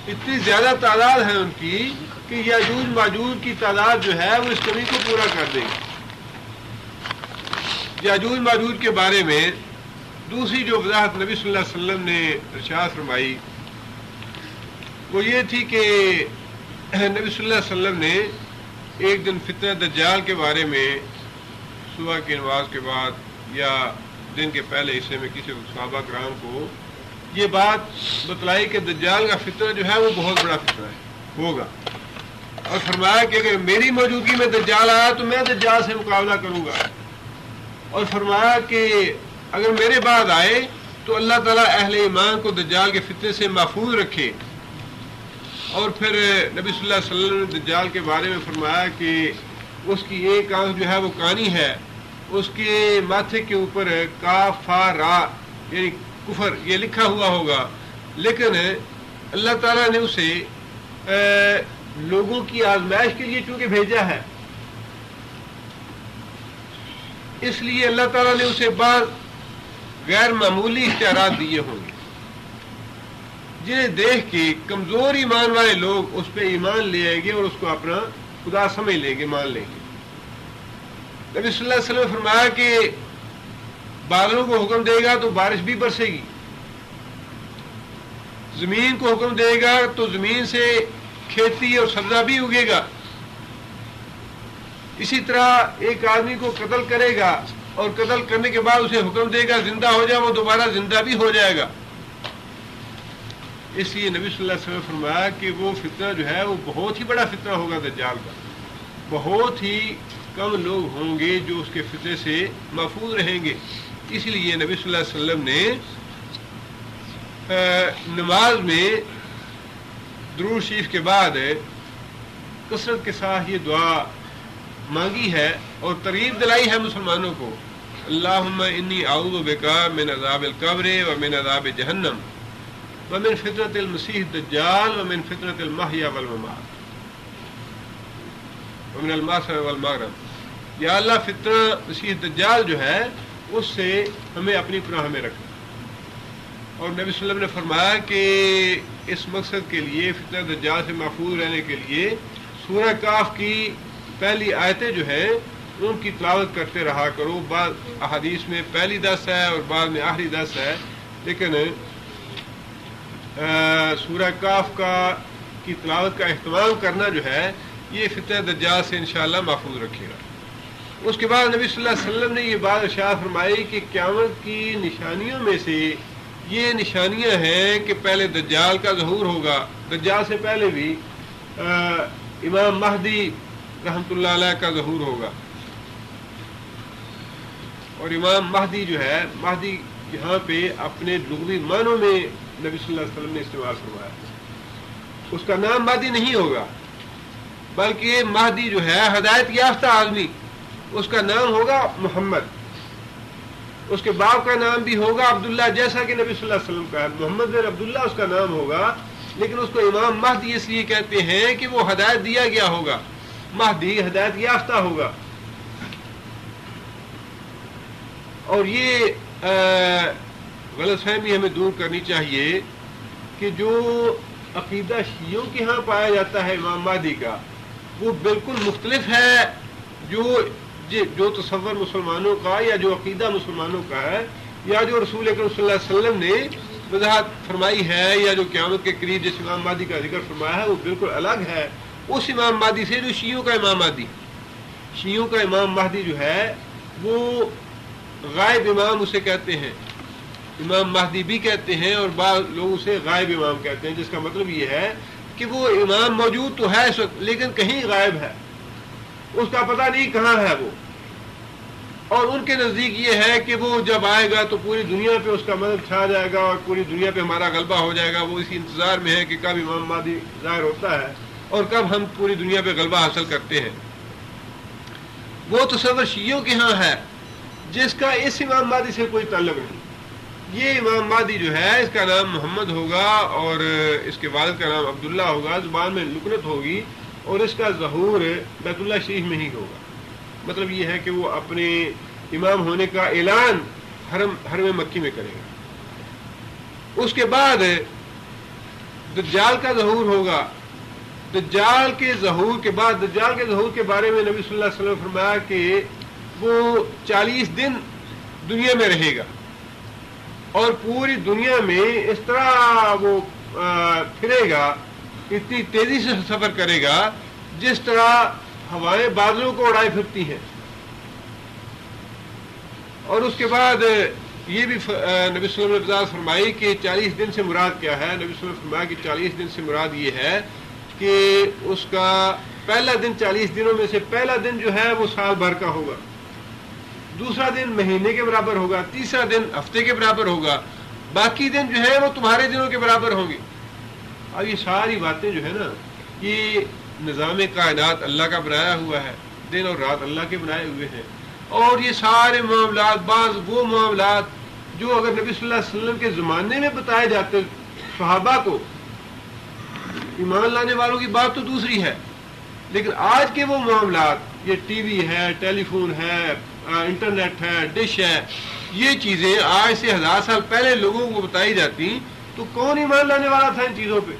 اتنی زیادہ تعداد ہے ان کی کہ یاجوج ماجوج کی تعداد جو ہے وہ اس کمی کو پورا کر دے گی. یاجوج ماجوج کے بارے میں دوسری جو وضاحت نبی صلی اللہ علیہ وسلم نے ارشاد فرمائی وہ یہ تھی کہ نبی صلی اللہ علیہ وسلم نے ایک دن فتنہ دجال کے بارے میں صبح کی نماز کے بعد یا دن کے پہلے حصے میں کسی صحابہ کرام کو یہ بات بتلائی کہ دجال کا فتنہ جو ہے وہ بہت بڑا فتنہ ہے ہوگا، اور فرمایا کہ اگر میری موجودگی میں دجال آیا تو میں دجال سے مقابلہ کروں گا، اور فرمایا کہ اگر میرے بعد آئے تو اللہ تعالیٰ اہل ایمان کو دجال کے فتنے سے محفوظ رکھے۔ اور پھر نبی صلی اللہ علیہ وسلم نے دجال کے بارے میں فرمایا کہ اس کی ایک آنکھ جو ہے وہ کانی ہے، اس کے ماتھے کے اوپر کافارا یعنی کفر یہ لکھا ہوا ہوگا، لیکن اللہ تعالیٰ نے اسے لوگوں کی آزمائش کے لیے چونکہ بھیجا ہے، اس لیے اللہ تعالیٰ نے اسے بعض غیر معمولی اختیارات دیے ہوں گے جنہیں دیکھ کے کمزور ایمان والے لوگ اس پہ ایمان لے آئیں گے اور اس کو اپنا خدا سمجھ لیں گے، مان لیں گے۔ نبی صلی اللہ علیہ وسلم نے فرمایا کہ بادلوں کو حکم دے گا تو بارش بھی برسے گی، زمین کو حکم دے گا تو زمین سے کھیتی اور سبزہ بھی اگے گا، اسی طرح ایک آدمی کو قتل کرے گا اور قتل کرنے کے بعد اسے حکم دے گا زندہ ہو جائے، وہ دوبارہ زندہ بھی ہو جائے گا۔ اس لیے نبی صلی اللہ علیہ وسلم نے فرمایا کہ وہ فتنہ جو ہے وہ بہت ہی بڑا فتنہ ہوگا دجال کا، بہت ہی کم لوگ ہوں گے جو اس کے فتنے سے محفوظ رہیں گے۔ اس لیے نبی صلی اللہ علیہ وسلم نے نماز میں درود شریف کے بعد کثرت کے ساتھ یہ دعا مانگی ہے اور ترغیب دلائی ہے مسلمانوں کو، اللہم انی اعوذ بکا من عذاب القبر ومن عذاب جہنم ومن فتنة المسیح الدجال ومن فتنة المحیا والممات ومن الماسر والمغرب۔ یا اللہ فتنہ مسیح الدجال جو ہے اس سے ہمیں اپنی پناہ میں رکھنا، اور نبی صلی اللہ علیہ وسلم نے فرمایا کہ اس مقصد کے لیے فتنہ دجال سے محفوظ رہنے کے لیے سورہ کاف کی پہلی آیتیں جو ہیں ان کی تلاوت کرتے رہا کرو۔ بعض احادیث میں پہلی 10 ہے اور بعد میں آخری 10 ہے، لیکن سورہ کاف کی تلاوت کا اہتمام کرنا جو ہے یہ فتنہ دجال سے انشاءاللہ محفوظ رکھے گا۔ اس کے بعد نبی صلی اللہ علیہ وسلم نے یہ بات ارشاد فرمائی کہ قیامت کی نشانیوں میں سے یہ نشانیاں ہیں کہ پہلے دجال کا ظہور ہوگا، دجال سے پہلے بھی امام مہدی رحمۃ اللہ علیہ کا ظہور ہوگا، اور امام مہدی جو ہے مہدی یہاں پہ اپنے لغوی معنوں میں نبی صلی اللہ علیہ وسلم نے استعمال فرمایا، اس کا نام مہدی نہیں ہوگا بلکہ مہدی جو ہے ہدایت یافتہ آدمی، اس کا نام ہوگا محمد، اس کے باپ کا نام بھی ہوگا عبداللہ جیسا کہ نبی صلی اللہ علیہ وسلم کا ہے، محمد بن عبداللہ اس کا نام ہوگا، لیکن اس کو امام مہدی اس لیے کہتے ہیں کہ وہ ہدایت دیا گیا ہوگا، مہدی ہدایت یافتہ ہوگا۔ اور یہ غلط فہمی ہمیں دور کرنی چاہیے کہ جو عقیدہ شیعوں کے ہاں پایا جاتا ہے امام مہدی کا وہ بالکل مختلف ہے جو تصور مسلمانوں کا یا جو عقیدہ مسلمانوں کا ہے یا جو رسول اکرم صلی اللہ علیہ وسلم نے وضاحت فرمائی ہے یا جو قیامت کے قریب جس امام مہدی کا ذکر فرمایا ہے وہ بالکل الگ ہے اس امام مہدی سے جو شیعوں کا امام مہدی۔ شیعوں کا امام مہدی جو ہے وہ غائب امام اسے کہتے ہیں، امام مہدی بھی کہتے ہیں اور بعض لوگ اسے غائب امام کہتے ہیں، جس کا مطلب یہ ہے کہ وہ امام موجود تو ہے اس وقت لیکن کہیں غائب ہے، اس کا پتہ نہیں کہاں ہے وہ، اور ان کے نزدیک یہ ہے کہ وہ جب آئے گا تو پوری دنیا پہ اس کا مدد چھا جائے گا اور پوری دنیا پہ ہمارا غلبہ ہو جائے گا۔ وہ اسی انتظار میں ہے کہ کب امام مہدی ظاہر ہوتا ہے اور کب ہم پوری دنیا پہ غلبہ حاصل کرتے ہیں۔ وہ تصور شیعوں کے ہاں ہے جس کا اس امام مہدی سے کوئی تعلق نہیں۔ یہ امام مہدی جو ہے اس کا نام محمد ہوگا اور اس کے والد کا نام عبداللہ ہوگا، زبان میں لکنت ہوگی اور اس کا ظہور بیت اللہ شریف میں ہی ہوگا۔ مطلب یہ ہے کہ وہ اپنے امام ہونے کا اعلان حرم مکی میں کرے گا۔ اس کے بعد دجال کا ظہور ہوگا۔ دجال کے ظہور کے بعد دجال کے ظہور کے بارے میں نبی صلی اللہ علیہ وسلم نے فرمایا کہ وہ 40 دن دنیا میں رہے گا اور پوری دنیا میں اس طرح وہ پھرے گا، اتنی تیزی سے سفر کرے گا جس طرح ہوائیں بادلوں کو اڑائے پھرتی ہیں۔ اور اس کے بعد یہ بھی نبی صلی اللہ علیہ وسلم نے وضاحت فرمائی کہ 40 دن سے مراد کیا ہے۔ نبی صلی اللہ علیہ وسلم نے فرمایا کہ 40 دن سے مراد یہ ہے کہ اس کا پہلا دن 40 دنوں میں سے پہلا دن جو ہے وہ سال بھر کا ہوگا، دوسرا دن مہینے کے برابر ہوگا، تیسرا دن ہفتے کے برابر ہوگا، باقی دن جو ہے وہ تمہارے دنوں کے برابر ہوں گے۔ اب یہ ساری باتیں جو ہے نا، یہ نظام کائنات اللہ کا بنایا ہوا ہے، دن اور رات اللہ کے بنائے ہوئے ہیں، اور یہ سارے معاملات، بعض وہ معاملات جو اگر نبی صلی اللہ علیہ وسلم کے زمانے میں بتائے جاتے صحابہ کو، ایمان لانے والوں کی بات تو دوسری ہے، لیکن آج کے وہ معاملات، یہ ٹی وی ہے، ٹیلی فون ہے، انٹرنیٹ ہے، ڈش ہے، یہ چیزیں آج سے 1000 سال پہلے لوگوں کو بتائی جاتی تو کون ایمان لانے والا تھا ان چیزوں پہ؟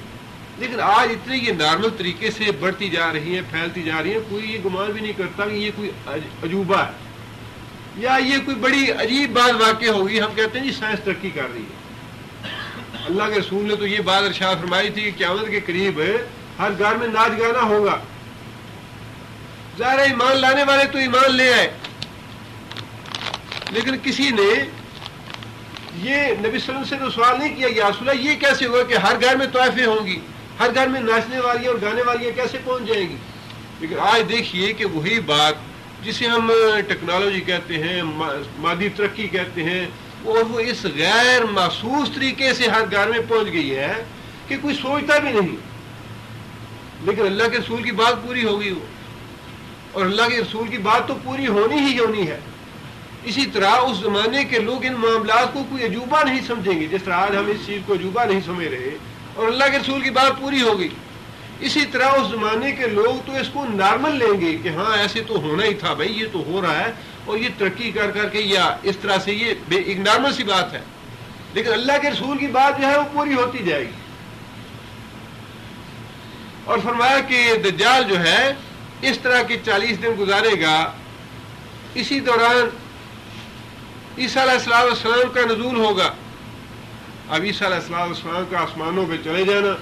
لیکن آج اتنی یہ نارمل طریقے سے بڑھتی جا رہی ہیں، پھیلتی جا رہی ہیں، کوئی یہ گمان بھی نہیں کرتا کہ یہ کوئی عجوبہ ہے یا یہ کوئی بڑی عجیب بات واقع ہوگی۔ ہم کہتے ہیں جی سائنس ترقی کر رہی ہے۔ اللہ کے رسول نے تو یہ بات ارشاد فرمائی تھی کہ قیامت کے قریب ہر گھر میں ناچ گانا ہوگا۔ ظاہر ایمان لانے والے تو ایمان لے آئے، لیکن کسی نے یہ نبی صلی اللہ علیہ وسلم سے تو سوال نہیں کیا یا رسول اللہ یہ کیسے ہوگا کہ ہر گھر میں طائفیں ہوں گی، ہر گھر میں ناچنے والی اور گانے والیاں کیسے پہنچ جائیں گی؟ لیکن آج دیکھیے کہ وہی بات جسے ہم ٹیکنالوجی کہتے ہیں، مادی ترقی کہتے ہیں، اور وہ اس غیر محسوس طریقے سے ہر گھر میں پہنچ گئی ہے کہ کوئی سوچتا بھی نہیں، لیکن اللہ کے رسول کی بات پوری ہوگی وہ، اور اللہ کے رسول کی بات تو پوری ہونی ہی ہونی ہے۔ اسی طرح اس زمانے کے لوگ ان معاملات کو کوئی عجوبہ نہیں سمجھیں گے، جس طرح آج ہم اس چیز کو عجوبہ نہیں سمجھ رہے، اور اللہ کے رسول کی بات پوری ہو گئی۔ اسی طرح اس زمانے کے لوگ تو اس کو نارمل لیں گے کہ ہاں ایسے تو ہونا ہی تھا بھائی، یہ تو ہو رہا ہے، اور یہ ترقی کر کر کے یا اس طرح سے یہ ایک نارمل سی بات ہے، لیکن اللہ کے رسول کی بات جو ہے وہ پوری ہوتی جائے گی۔ اور فرمایا کہ دجال جو ہے اس طرح کے 40 دن گزارے گا، اسی دوران عیسیٰ علیہ السلام کا نزول ہوگا۔ اب عیسیٰ علیہ السلام کا آسمانوں پہ چلے جانا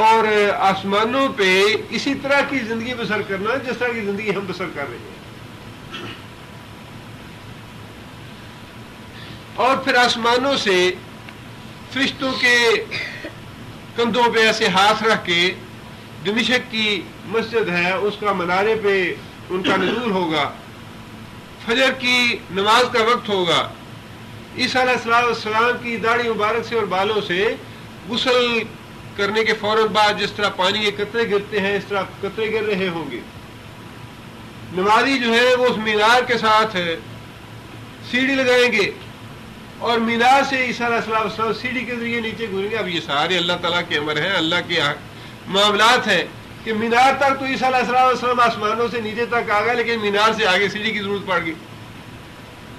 اور آسمانوں پہ اسی طرح کی زندگی بسر کرنا جس طرح کی زندگی ہم بسر کر رہے ہیں، اور پھر آسمانوں سے فرشتوں کے کندھوں پہ ایسے ہاتھ رکھ کے دمشق کی مسجد ہے اس کا منارے پہ ان کا نزول ہوگا، فجر کی نماز کا وقت ہوگا، عیسیٰ علیہ السلام کی داڑھی مبارک سے اور بالوں سے غسل کرنے کے فوراً بعد جس طرح پانی کے قطرے گرتے ہیں اس طرح قطرے گر رہے ہوں گے۔ نمازی جو ہے وہ اس مینار کے ساتھ سیڑھی لگائیں گے اور مینار سے عیسیٰ علیہ السلام سیڑھی کے ذریعے نیچے گزریں گے۔ اب یہ سارے اللہ تعالیٰ کے امر ہیں، اللہ کے معاملات ہیں کہ مینار تک تو عیسیٰ علیہ السلام آسمانوں سے نیچے تک آ گئے، لیکن مینار سے آگے سیڑھی کی ضرورت پڑ گئی۔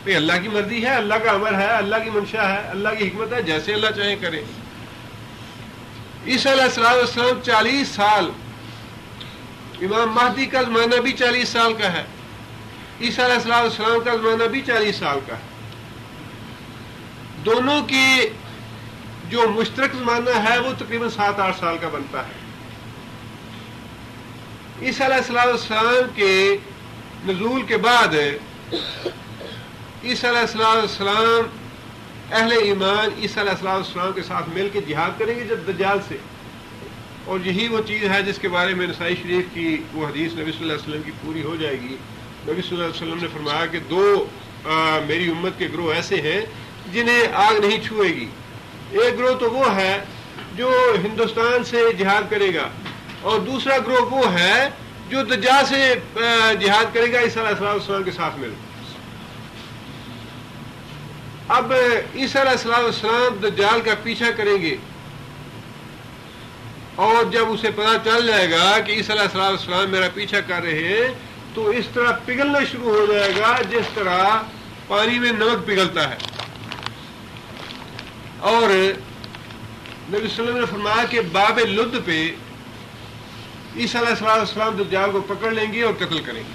تو اللہ کی مرضی ہے، اللہ کا امر ہے، اللہ کی منشا ہے، اللہ کی حکمت ہے، جیسے اللہ چاہے کرے۔ عیسیٰ علیہ السلام 40 سال، امام مہدی کا زمانہ بھی 40 سال کا ہے، عیسیٰ علیہ السلام کا زمانہ بھی 40 سال کا ہے۔ دونوں کی جو مشترک زمانہ ہے وہ تقریباً 7-8 سال کا بنتا ہے۔ عیسیٰ علیہ السلام کے نزول کے بعد عیسیٰ علیہ السلام اہل ایمان عیسیٰ علیہ السلام کے ساتھ مل کے جہاد کریں گے جب دجال سے، اور یہی وہ چیز ہے جس کے بارے میں نسائی شریف کی وہ حدیث نبی صلی اللہ علیہ وسلم کی پوری ہو جائے گی۔ نبی صلی اللہ علیہ وسلم نے فرمایا کہ 2 میری امت کے گروہ ایسے ہیں جنہیں آگ نہیں چھوئے گی۔ ایک گروہ تو وہ ہے جو ہندوستان سے جہاد کرے گا، اور دوسرا گروہ وہ ہے جو دجال سے جہاد کرے گا عیسیٰ علیہ السلام کے ساتھ مل۔ اب عیسیٰ علیہ السلام دجال کا پیچھا کریں گے، اور جب اسے پتہ چل جائے گا کہ عیسیٰ علیہ السلام میرا پیچھا کر رہے ہیں تو اس طرح پگھلنا شروع ہو جائے گا جس طرح پانی میں نمک پگھلتا ہے۔ اور نبی صلی اللہ علیہ وسلم نے فرمایا کہ باب لد پہ عیسیٰ علیہ السلام دجال کو پکڑ لیں گے اور قتل کریں گے۔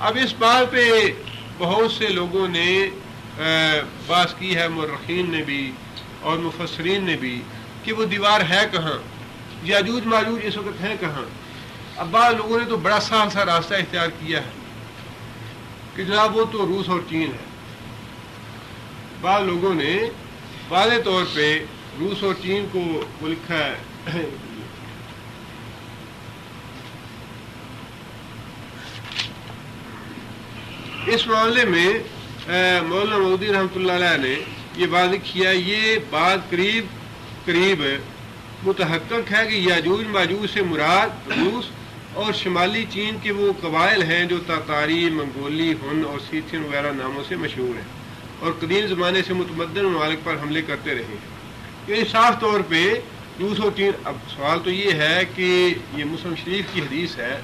اب اس بات پہ بہت سے لوگوں نے بحث کی ہے، مورخین نے بھی اور مفسرین نے بھی، کہ وہ دیوار ہے کہاں، یاجوج ماجوج اس وقت ہے کہاں. اب بعض لوگوں نے تو بڑا سہل سا راستہ اختیار کیا ہے کہ جناب وہ تو روس اور چین ہے. بعض لوگوں نے واضح طور پہ روس اور چین کو وہ لکھا ہے. اس معاملے میں مولانا مودودی رحمۃ اللہ علیہ نے یہ واضح کیا، یہ بات قریب متحقق ہے کہ یاجوج ماجوج سے مراد روس اور شمالی چین کے وہ قبائل ہیں جو تاتاری، منگولی، ہن اور سیتھین وغیرہ ناموں سے مشہور ہیں اور قدیم زمانے سے متمدن ممالک پر حملے کرتے رہے ہیں. یہ صاف طور پہ روس اور چین. اب سوال تو یہ ہے کہ یہ مسلم شریف کی حدیث ہے،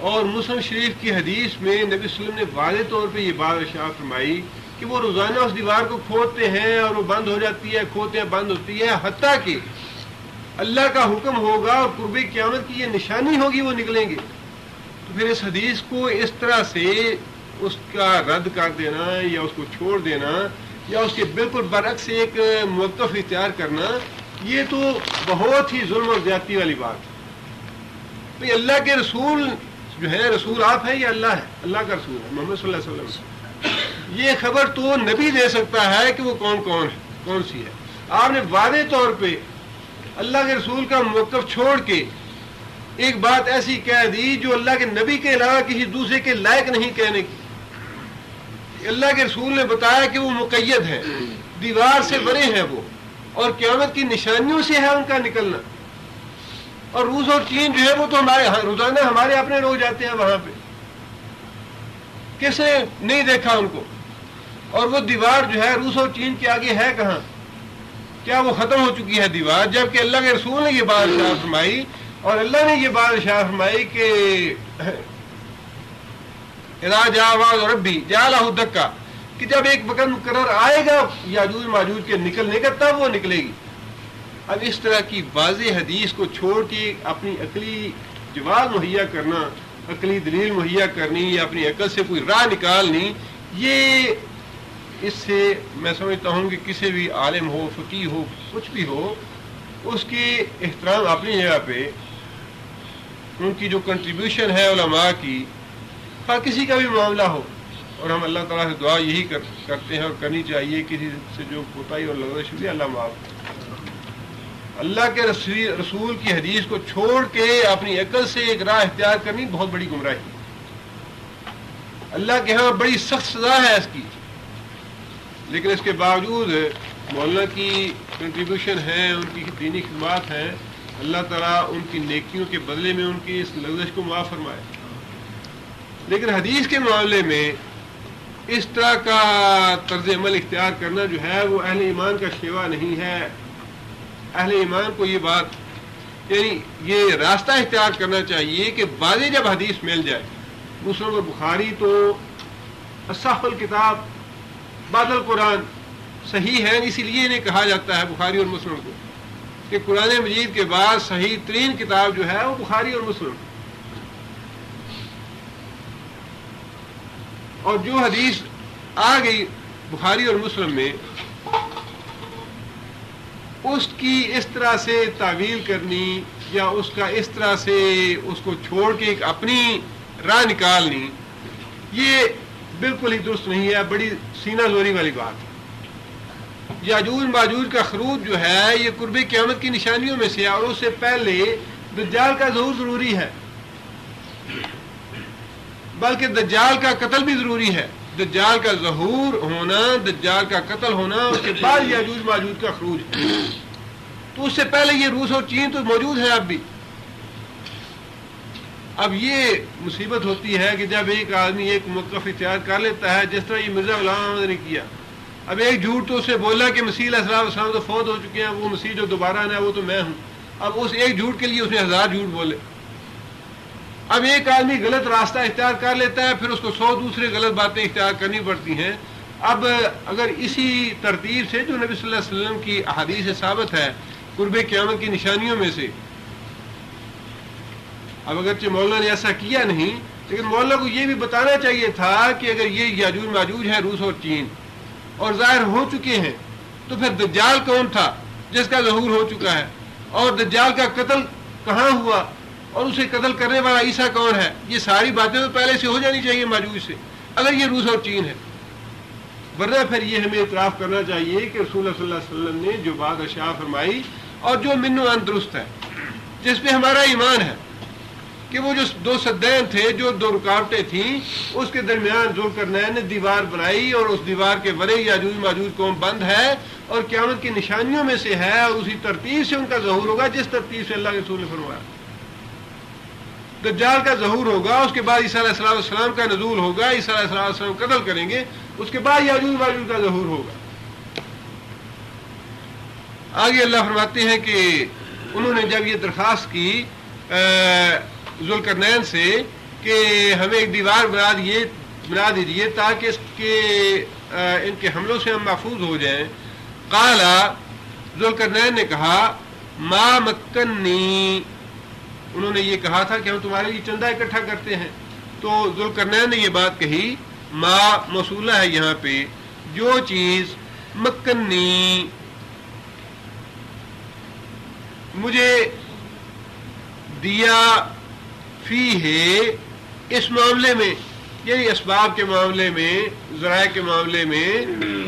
اور مسلم شریف کی حدیث میں نبی صلی اللہ علیہ وسلم نے واضح طور پہ یہ بات ارشاد فرمائی کہ وہ روزانہ اس دیوار کو کھودتے ہیں اور وہ بند ہو جاتی ہے، کھودتے ہیں بند ہوتی ہے، حتیٰ کہ اللہ کا حکم ہوگا اور قرب قیامت کی یہ نشانی ہوگی وہ نکلیں گے. تو پھر اس حدیث کو اس طرح سے اس کا رد کر دینا یا اس کو چھوڑ دینا یا اس کے بالکل برعکس ایک موقف اختیار کرنا، یہ تو بہت ہی ظلم اور زیادتی والی بات ہے. بھئی اللہ کے رسول جو ہے، رسول آپ ہیں یا اللہ ہے؟ اللہ کا رسول ہے محمد صلی اللہ علیہ وسلم. یہ خبر تو نبی دے سکتا ہے کہ وہ کون سی ہے. آپ نے واضح طور پہ اللہ کے رسول کا موقف چھوڑ کے ایک بات ایسی کہہ دی جو اللہ کے نبی کے علاوہ کسی دوسرے کے لائق نہیں کہنے کی. اللہ کے رسول نے بتایا کہ وہ مقید ہیں، دیوار سے بنے ہیں وہ، اور قیامت کی نشانیوں سے ہے ان کا نکلنا. اور روس اور چین جو ہے وہ تو ہمارے روزانہ ہمارے اپنے لوگ جاتے ہیں وہاں پہ، کس نے نہیں دیکھا ان کو. اور وہ دیوار جو ہے روس اور چین کے آگے ہے کہاں؟ کیا وہ ختم ہو چکی ہے دیوار؟ جبکہ اللہ کے رسول نے یہ بات ارشاد فرمائی، اور اللہ نے یہ بات ارشاد فرمائی کہ اذا جاء وعد ربی جعلہ دکا، کہ جب ایک وقت مقرر آئے گا یاجوج ماجوج کے نکلنے کا تب وہ نکلے گی. اب اس طرح کی واضح حدیث کو چھوڑ کے اپنی عقلی جواب مہیا کرنا، عقلی دلیل مہیا کرنی یا اپنی عقل سے کوئی راہ نکالنی، یہ اس سے میں سمجھتا ہوں کہ کسی بھی عالم ہو، فقیہ ہو، کچھ بھی ہو، اس کی احترام اپنی جگہ پہ، ان کی جو کنٹریبیوشن ہے علماء کی، کسی کا بھی معاملہ ہو. اور ہم اللہ تعالیٰ سے دعا یہی کرتے ہیں اور کرنی چاہیے، کسی سے جو کوتاہی اور لغزش ہوئی اللہ معاف. اللہ کے رسول کی حدیث کو چھوڑ کے اپنی عقل سے ایک راہ اختیار کرنی بہت بڑی گمراہی. اللہ کے ہاں بڑی سخت سزا ہے اس کی، لیکن اس کے باوجود مولانا کی کنٹریبیوشن ہے، ان کی دینی خدمات ہیں، اللہ تعالیٰ ان کی نیکیوں کے بدلے میں ان کی اس لغزش کو معاف فرمائے. لیکن حدیث کے معاملے میں اس طرح کا طرز عمل اختیار کرنا جو ہے وہ اہل ایمان کا شیوا نہیں ہے. اہل ایمان کو یہ بات، یعنی یہ راستہ اختیار کرنا چاہیے کہ واضح جب حدیث مل جائے. مسلم اور بخاری تو اصح الکتاب بعد القرآن صحیح ہے، اسی لیے انہیں کہا جاتا ہے بخاری اور مسلم کو کہ قرآن مجید کے بعد صحیح ترین کتاب جو ہے وہ بخاری اور مسلم. اور جو حدیث آ گئی بخاری اور مسلم میں، اس کی اس طرح سے تعویل کرنی یا اس کا اس طرح سے اس کو چھوڑ کے ایک اپنی راہ نکالنی، یہ بالکل ہی درست نہیں ہے، بڑی سینہ زوری والی بات ہے. یاجوج ماجوج کا خروج جو ہے یہ قرب قیامت کی نشانیوں میں سے، اور اس سے پہلے دجال کا ظہور ضروری ہے، بلکہ دجال کا قتل بھی ضروری ہے. دجال کا ظہور ہونا، دجال کا قتل ہونا، اس کے بعد یاجوج ماجوج کا خروج. تو اس سے پہلے یہ روس اور چین تو موجود ہے اب بھی. اب یہ مصیبت ہوتی ہے کہ جب ایک آدمی ایک موقف اختیار کر لیتا ہے، جس طرح یہ مرزا غلام احمد نے کیا. اب ایک جھوٹ تو اسے بولا کہ مسیح علیہ السلام تو فوت ہو چکے ہیں، وہ مسیح جو دوبارہ آنا ہے وہ تو میں ہوں. اب اس ایک جھوٹ کے لیے اس نے 1000 جھوٹ بولے. اب ایک آدمی غلط راستہ اختیار کر لیتا ہے، پھر اس کو 100 دوسرے غلط باتیں اختیار کرنی پڑتی ہیں. اب اگر اسی ترتیب سے جو نبی صلی اللہ علیہ وسلم کی احادیث سے ثابت ہے قرب قیامت کی نشانیوں میں سے، اب اگرچہ مولانا نے ایسا کیا نہیں، لیکن مولا کو یہ بھی بتانا چاہیے تھا کہ اگر یہ یاجوج ماجوج ہے روس اور چین اور ظاہر ہو چکے ہیں تو پھر دجال کون تھا جس کا ظہور ہو چکا ہے، اور دجال کا قتل کہاں ہوا، اور اسے قتل کرنے والا عیسیٰ کون ہے. یہ ساری باتیں تو پہلے سے ہو جانی چاہیے ماجوج سے اگر یہ روس اور چین ہے. ورنہ پھر یہ ہمیں اعتراف کرنا چاہیے کہ رسول اللہ صلی اللہ علیہ وسلم نے جو بات اشاع فرمائی اور جو منو ان درست ہے، جس پہ ہمارا ایمان ہے کہ وہ جو دو سدین تھے، جو دو رکاوٹیں تھیں، اس کے درمیان ذوالقرنین نے دیوار بنائی اور اس دیوار کے ورے یاجوج ماجوج قوم بند ہے اور قیامت کی نشانیوں میں سے ہے، اور اسی ترتیب سے ان کا ظہور ہوگا جس ترتیب سے اللہ کے رسول نے فرمایا. دجال کا ظہور ہوگا، اس کے بعد عیسیٰ علیہ السلام کا نزول ہوگا، عیسیٰ علیہ السلام قتل کریں گے، اس کے بعد یاجوج ماجوج کا ظہور ہوگا. آگے اللہ فرماتے ہیں کہ انہوں نے جب یہ درخواست کی ذوالقرنین سے کہ ہمیں ایک دیوار بنا دیجیے تاکہ اس کے ان کے حملوں سے ہم محفوظ ہو جائیں. قال ذوالقرنین نے کہا ما مکنی، انہوں نے یہ کہا تھا کہ ہم تمہارے لیے چندہ اکٹھا کرتے ہیں. تو ذوالقرنین نے یہ بات کہی، ما موصولہ ہے یہاں پہ، جو چیز مکنی مجھے دیا فی ہے اس معاملے میں، یعنی اسباب کے معاملے میں، ذرائع کے معاملے میں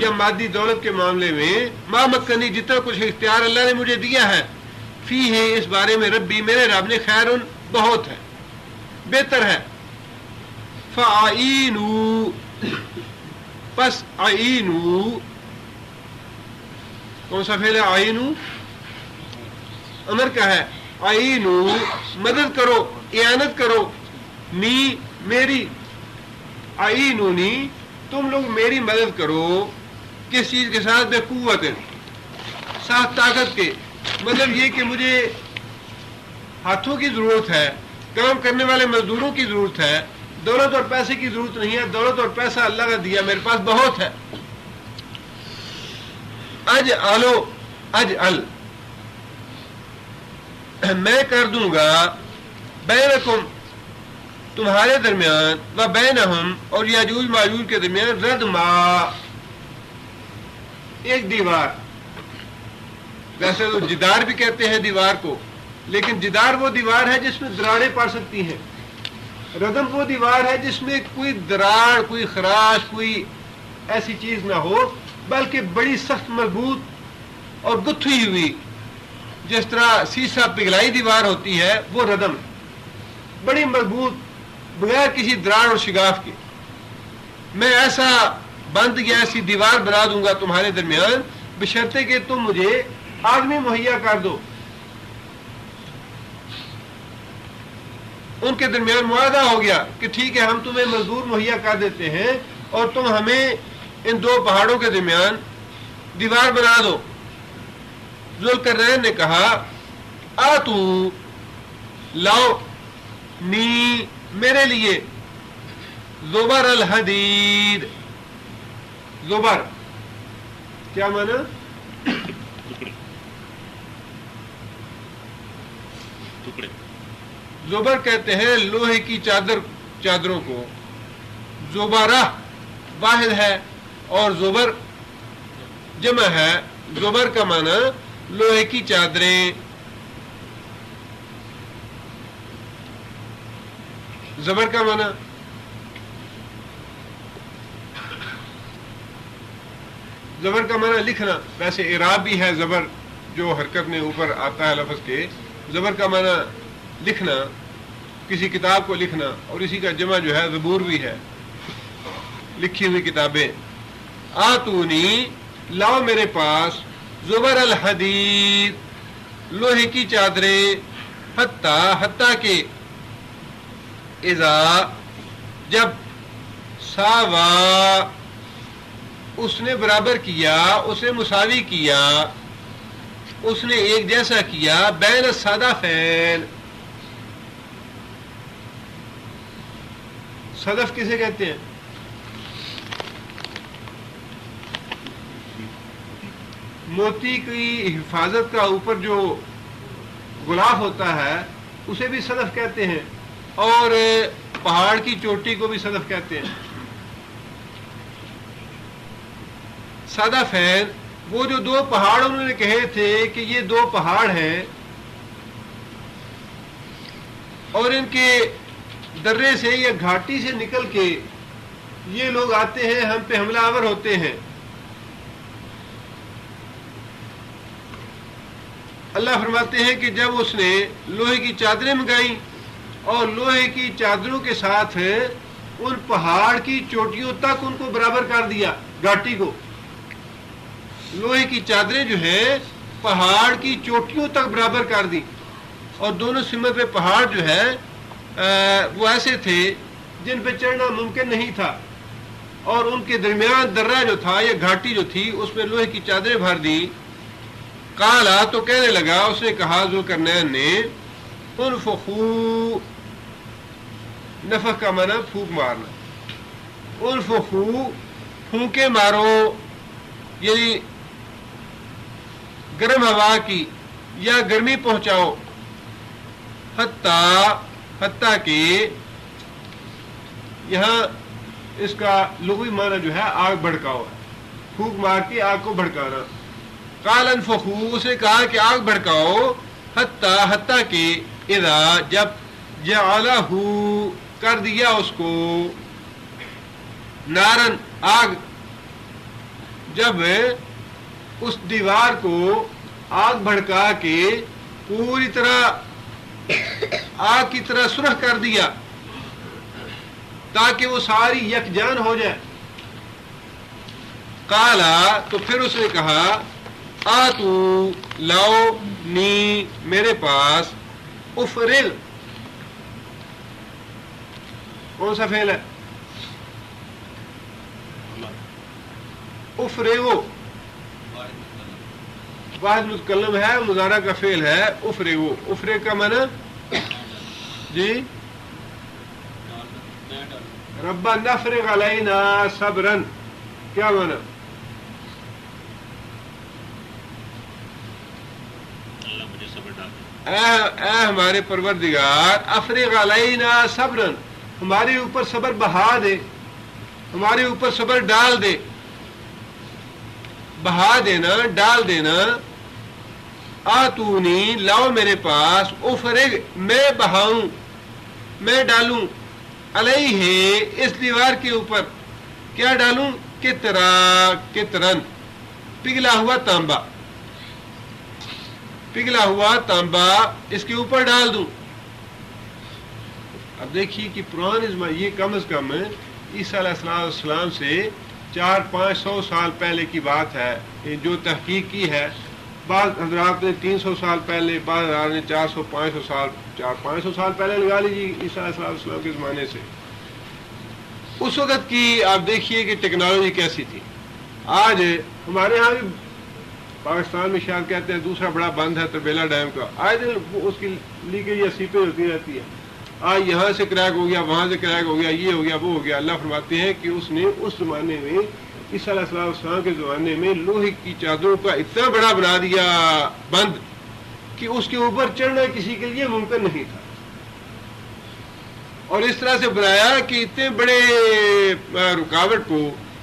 یا مادی دولت کے معاملے میں، ما مکنی جتنا کچھ اختیار اللہ نے مجھے دیا ہے، فی ہے اس بارے میں ربی میرے رب نے خیرن بہت ہے، بہتر ہے. فَعَئِینُوا پس عینو، کون سا فعل ہے؟ عینو امر کا ہے. عینو مدد کرو، اعانت کرو، نی میری، عینونی تم لوگ میری مدد کرو. کس چیز کے ساتھ؟ بے قوت، ساتھ طاقت کے. مطلب یہ کہ مجھے ہاتھوں کی ضرورت ہے، کام کرنے والے مزدوروں کی ضرورت ہے، دولت اور پیسے کی ضرورت نہیں ہے. دولت اور پیسہ اللہ کا دیا میرے پاس بہت ہے. اجعل میں کر دوں گا بینکم تمہارے درمیان و بینہم اور یاجوج ماجوج کے درمیان ردما ایک دیوار. ویسے تو جدار بھی کہتے ہیں دیوار کو، لیکن جدار وہ دیوار ہے جس میں دراڑیں پڑ سکتی ہیں. ردم وہ دیوار ہے جس میں کوئی دراڑ، کوئی خراش، کوئی ایسی چیز نہ ہو، بلکہ بڑی سخت مضبوط اور گتھی ہوئی، جس طرح سیسا پگھلائی دیوار ہوتی ہے وہ ردم ہے، بڑی مضبوط بغیر کسی دراڑ اور شگاف کے. میں ایسا بند یا ایسی دیوار بنا دوں گا تمہارے درمیان، بشرطے کہ تم مجھے آدمی مہیا کر دو. ان کے درمیان معاہدہ ہو گیا کہ ٹھیک ہے ہم تمہیں مزدور مہیا کر دیتے ہیں اور تم ہمیں ان دو پہاڑوں کے درمیان دیوار بنا دو. ذوالقرنین نے کہا آتو لاؤ نی میرے لیے زبر الحدید. زبر کیا مانا؟
ٹکڑے.
زبر کہتے ہیں لوہے کی چادروں کو. زبرہ واحد ہے اور زبر جمع ہے. زبر کا معنی لوہے کی چادریں. زبر کا معنی لکھنا. ویسے اعراب بھی ہے زبر جو حرکت میں اوپر آتا ہے لفظ کے. زبر کا معنی لکھنا، کسی کتاب کو لکھنا، اور اسی کا جمع جو ہے زبور بھی ہے، لکھی ہوئی کتابیں. آتونی لاؤ میرے پاس زبر الحدید لوہے کی چادریں، حتیٰ کہ اذا جب ساوا اس نے برابر کیا، اس نے مساوی کیا، اس نے ایک جیسا کیا بین الصدفین. صدف کسے کہتے ہیں؟ موتی کی حفاظت کا اوپر جو غلاف ہوتا ہے اسے بھی صدف کہتے ہیں. اور پہاڑ کی چوٹی کو بھی صدف کہتے ہیں. صدفین وہ جو دو پہاڑ انہوں نے کہے تھے کہ یہ دو پہاڑ ہیں اور ان کے درے سے یا گھاٹی سے نکل کے یہ لوگ آتے ہیں, ہم پہ حملہ آور ہوتے ہیں. اللہ فرماتے ہیں کہ جب اس نے لوہے کی چادریں منگائیں اور لوہے کی چادروں کے ساتھ ان پہاڑ کی چوٹیوں تک ان کو برابر کر دیا, گھاٹی کو. لوہے کی چادریں جو ہیں پہاڑ کی چوٹیوں تک برابر کر دی, اور دونوں سمت پہ پہاڑ جو ہے وہ ایسے تھے جن پہ چڑھنا ممکن نہیں تھا, اور ان کے درمیان درہ جو تھا یا گھاٹی جو تھی اس میں لوہے کی چادریں بھر دی. قالا تو کہنے لگا, اس نے کہا ذوالقرنین نے, انفخو, نفخ کا معنی پھونک مارنا, انفخو پھونکے مارو, یعنی گرم ہوا کی یا گرمی پہنچاؤ, حتیٰ کہ یہاں اس کا لغوی معنی جو ہے آگ بھڑکاؤ, پھونک مار کے آگ کو بھڑکانا. قال انفخو, اس نے کہا کہ آگ بھڑکاؤ, حتیٰ کہ اذا جب جعلہ کر دیا اس کو, نارن آگ, جب اس دیوار کو آگ بھڑکا کے پوری طرح آگ کی طرح سرخ کر دیا تاکہ وہ ساری یکجان ہو جائے. قالا تو پھر اس نے کہا, آتو لاؤ نی میرے پاس, افرغ, کون سا فعل ہے؟ افرغو واحد متکلم ہے, مضارع کا فعل ہے افرغو. افرغ کا معنی جی ربنا افرغ علینا صبرا, کیا معنی؟ اے ہمارے پروردگار, افرغ علینا صبرا, ہمارے اوپر صبر بہا دے, ہمارے اوپر صبر ڈال دے. بہا دینا, ڈال دینا. آتونی لاؤ میرے پاس, افرغ میں بہاؤں, میں ڈالوں, علیہ اس دیوار کے اوپر, کیا ڈالوں؟ کترن پگھلا ہوا تانبا, پگھلا ہوا تانبا اس کے اوپر ڈال دوں. اب دیکھیے کہ پرانے یہ کم از کم عیسیٰ علیہ السلام سے 400-500 سال پہلے کی بات ہے. جو تحقیق کی ہے, بعض حضرات نے 300 سال پہلے, بعض حضرات نے 400-500 سال, 400-500 سال پہلے لگا لیجیے عیسیٰ علیہ السلام کے زمانے سے. اس وقت کی آپ دیکھیے کہ ٹیکنالوجی کیسی تھی. آج ہمارے ہاں بھی پاکستان میں شاید کہتے ہیں دوسرا بڑا بند ہے تربیلا ڈیم کا, آج دن اس کی لیکیج یا سیپیں ہوتی رہتی ہے. آج یہاں سے کریک ہو گیا, وہاں سے کریک ہو گیا, یہ ہو گیا, وہ ہو گیا. اللہ فرماتے ہیں کہ اس نے اس زمانے میں, عیسیٰ علیہ السلام کے زمانے میں, لوہے کی چادروں کا اتنا بڑا بنا دیا بند کہ اس کے اوپر چڑھنا کسی کے لیے ممکن نہیں تھا. اور اس طرح سے بنایا کہ اتنے بڑے رکاوٹ کو,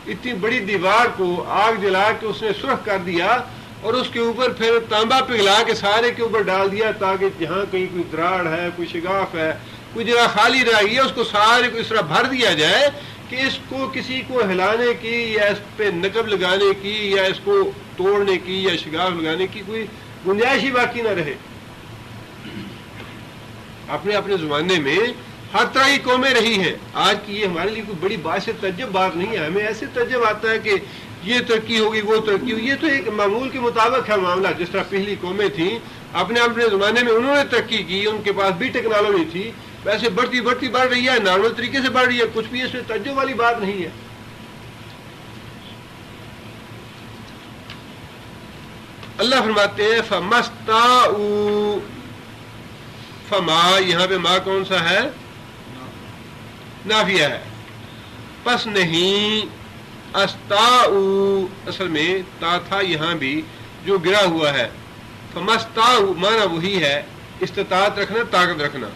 اتنی بڑی دیوار کو آگ جلا کے اس نے سرخ کر دیا, اور اس کے اوپر پھر تانبا پگھلا کے سارے کے اوپر ڈال دیا تاکہ جہاں کہیں کوئی دراڑ ہے, کوئی شگاف ہے, کوئی جگہ خالی رہ گئی, اس کو سارے کو اس طرح بھر دیا جائے کہ اس کو کسی کو ہلانے کی یا اس پہ نقب لگانے کی یا اس کو توڑنے کی یا شگاف لگانے کی کوئی گنجائش ہی باقی نہ رہے. اپنے اپنے زمانے میں ہر طرح کی قومیں رہی ہیں. آج کی یہ ہمارے لیے کوئی بڑی باعث تعجب بات نہیں ہے. ہمیں ایسے تعجب آتا ہے کہ یہ ترقی ہوگی, وہ ترقی ہوگی. یہ تو ایک معمول کے مطابق ہے معاملہ. جس طرح پہلی قومیں تھیں اپنے زمانے میں انہوں نے ترقی کی, ان کے پاس بھی ٹیکنالوجی تھی, ویسے بڑھتی بڑھ رہی ہے, نارمل طریقے سے بڑھ رہی ہے. کچھ بھی اس میں تعجب والی بات نہیں ہے. اللہ فرماتے ہیں فمستاؤ, فما یہاں پہ ما کون سا ہے؟ نافیہ ہے. پس نہیں, استاؤ اصل میں تا تھا یہاں بھی جو گرا ہوا ہے. فمستاؤ مانا وہی ہے, استطاعت رکھنا, طاقت رکھنا.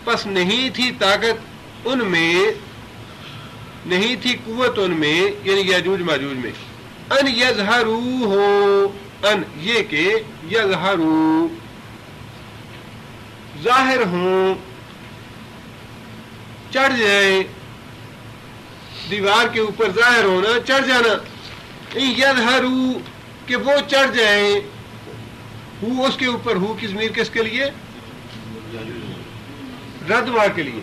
پس نہیں تھی طاقت ان میں نہیں تھی قوت ان میں، یعنی یاجوج ماجوج میں، ان یظہرو ہو، ان یہ کہ یظہرو ظاہر ہوں، چڑھ جائیں، دیوار کے اوپر ظاہر ہونا، چڑھ جانا، یظہرو کہ وہ چڑھ جائیں، ہو اس کے اوپر، ہو کی ضمیر کس کے لیے؟ ردوا کے لیے.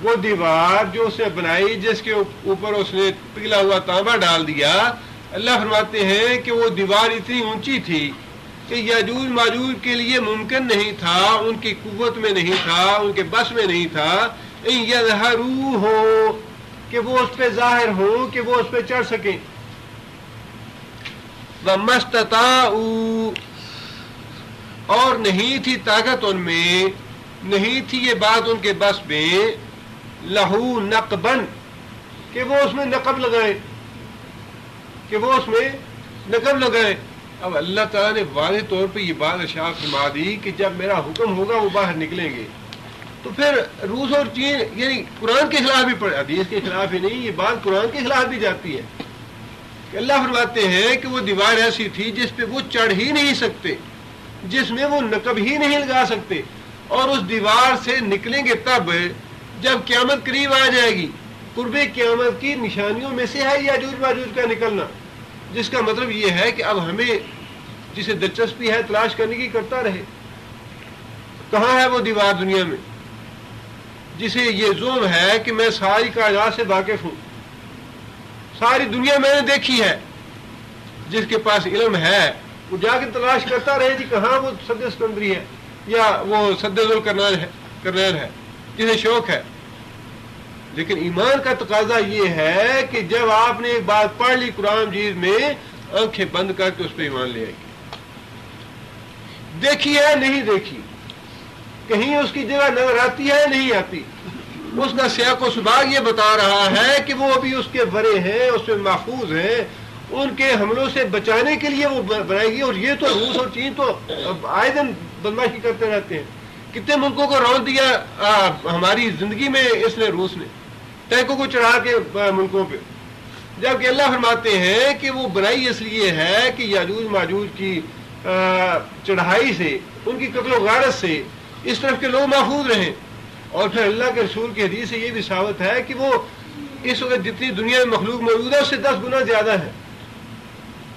وہ دیوار جو اس نے بنائی جس کے اوپر اس نے پگھلا ہوا تانبا ڈال دیا، اللہ فرماتے ہیں کہ وہ دیوار اتنی اونچی تھی کہ یاجوج ماجوج کے لیے ممکن نہیں تھا، ان کی قوت میں نہیں تھا، ان کے بس میں نہیں تھا یظہرو ہو کہ وہ اس پہ ظاہر ہوں، کہ وہ اس پہ چڑھ سکیں. وَمَسْتَطَاعُوا اور نہیں تھی طاقت ان میں، نہیں تھی یہ بات ان کے بس میں، لہو نقبن کہ وہ اس میں نقب لگائیں، کہ وہ اس میں نقب لگائیں. اب اللہ تعالیٰ نے واضح طور پہ یہ بات ارشاد فرما دی کہ جب میرا حکم ہوگا وہ باہر نکلیں گے. تو پھر روس اور چین یعنی قرآن کے خلاف بھی پڑے، حدیث کے خلاف ہی نہیں، یہ بات قرآن کے خلاف بھی جاتی ہے کہ اللہ فرماتے ہیں کہ وہ دیوار ایسی تھی جس پہ وہ چڑھ ہی نہیں سکتے، جس میں وہ نقب ہی نہیں لگا سکتے، اور اس دیوار سے نکلیں گے تب جب قیامت قریب آ جائے گی. قرب قیامت کی نشانیوں میں سے ہے یاجوج ماجوج کا نکلنا، جس کا مطلب یہ ہے کہ اب ہمیں جسے دلچسپی ہے تلاش کرنے کی کرتا رہے. کہاں ہے وہ دیوار دنیا میں جسے یہ زوم ہے کہ میں ساری کائنات سے واقف ہوں، ساری دنیا میں نے دیکھی ہے، جس کے پاس علم ہے وہ جا کے تلاش کرتا رہے جی کہاں وہ سد اسکندری ہے یا وہ سد ذوالقرنین ہے، جسے شوق ہے. لیکن ایمان کا تقاضا یہ ہے کہ جب آپ نے ایک بات پڑھ لی قرآن مجید میں، آنکھیں بند کر کے اس پہ ایمان لے آئے گی. دیکھی ہے نہیں دیکھی، کہیں اس کی جگہ نظر آتی ہے نہیں آتی، اس کا سیاق و سباق یہ بتا رہا ہے کہ وہ ابھی اس کے ورے ہیں، اس میں محفوظ ہیں، ان کے حملوں سے بچانے کے لیے وہ بنائے گی. اور یہ تو روس اور چین تو آئے دن بدماشی کرتے رہتے ہیں. کتنے ملکوں کو رون دیا ہماری زندگی میں اس نے، روس نے ٹینکوں کو چڑھا کے ملکوں پہ، جبکہ اللہ فرماتے ہیں کہ وہ بنائی اس لیے ہے کہ یاجوج ماجوج کی چڑھائی سے، ان کی قتل و غارت سے اس طرف کے لوگ محفوظ رہیں. اور پھر اللہ کے رسول کی حدیث سے یہ بھی ثابت ہے کہ وہ اس وقت جتنی دنیا میں مخلوق موجود ہے اس سے 10 گنا زیادہ ہے.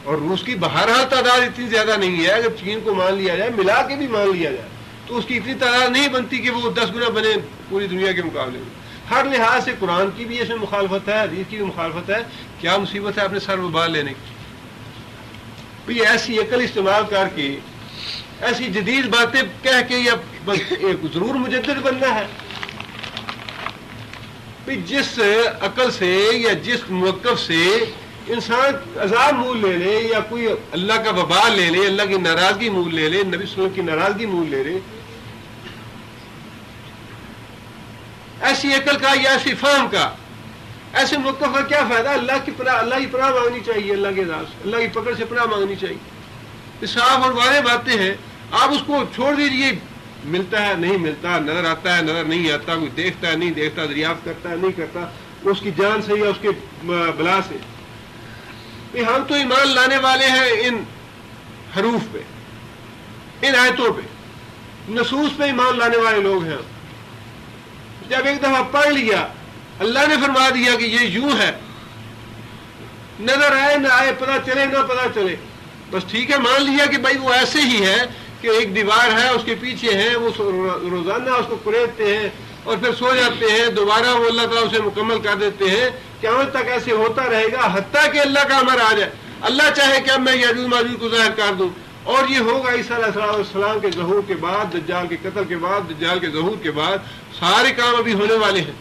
اور روس کی بہرحال تعداد اتنی زیادہ نہیں ہے، اگر چین کو مان لیا جائے، ملا کے بھی مان لیا جائے تو اس کی اتنی تعداد نہیں بنتی کہ وہ 10 گنا بنے پوری دنیا کے مقابلے میں. ہر لحاظ سے قرآن کی بھی اس میں مخالفت ہے، حدیث کی بھی مخالفت ہے. کیا مصیبت ہے اپنے سر وبال لینے کی؟ بھئی ایسی عقل استعمال کر کے، ایسی جدید باتیں کہہ کے یا ایک ضرور مجدد بننا ہے. بھئی جس عقل سے یا جس موقف سے انسان عذاب مول لے لے یا کوئی اللہ کا وبال لے لے، اللہ کی ناراضگی مول لے لے، نبی صلی اللہ علیہ وسلم کی ناراضگی مول لے لے، ایسی عقل کا یا ایسی فہم کا، ایسے موقف کا کیا فائدہ؟ اللہ کی پناہ مانگنی چاہیے، اللہ کے ذات سے، اللہ کی پکڑ سے پناہ مانگنی چاہیے. صاف اور واضح باتیں ہیں، آپ اس کو چھوڑ دیجیے. ملتا ہے نہیں ملتا، نظر آتا ہے نظر نہیں آتا، کوئی دیکھتا ہے نہیں دیکھتا، دریافت کرتا ہے نہیں کرتا، اس کی جان سے یا اس کے بلا سے. ہم تو ایمان لانے والے ہیں ان حروف پہ، ان آیتوں پہ، نصوص پہ ایمان لانے والے لوگ ہیں. جب ایک دفعہ پڑھ لیا، اللہ نے فرما دیا کہ یہ یوں ہے، نظر آئے نہ آئے، پتہ چلے نہ پتہ چلے، بس ٹھیک ہے مان لیا کہ بھائی وہ ایسے ہی ہے کہ ایک دیوار ہے، اس کے پیچھے ہیں، وہ روزانہ اس کو کریدتے ہیں اور پھر سو جاتے ہیں، دوبارہ وہ اللہ تعالیٰ اسے مکمل کر دیتے ہیں. قیامت تک ایسے ہوتا رہے گا حتیٰ کہ اللہ کا امر آ جائے. اللہ چاہے کہ اب میں یاجوج ماجوج کو ظاہر کر دوں، اور یہ ہوگا عیسیٰ علیہ السلام کے ظہور کے بعد، دجال کے قتل کے بعد، دجال کے ظہور کے بعد. سارے کام ابھی ہونے والے ہیں.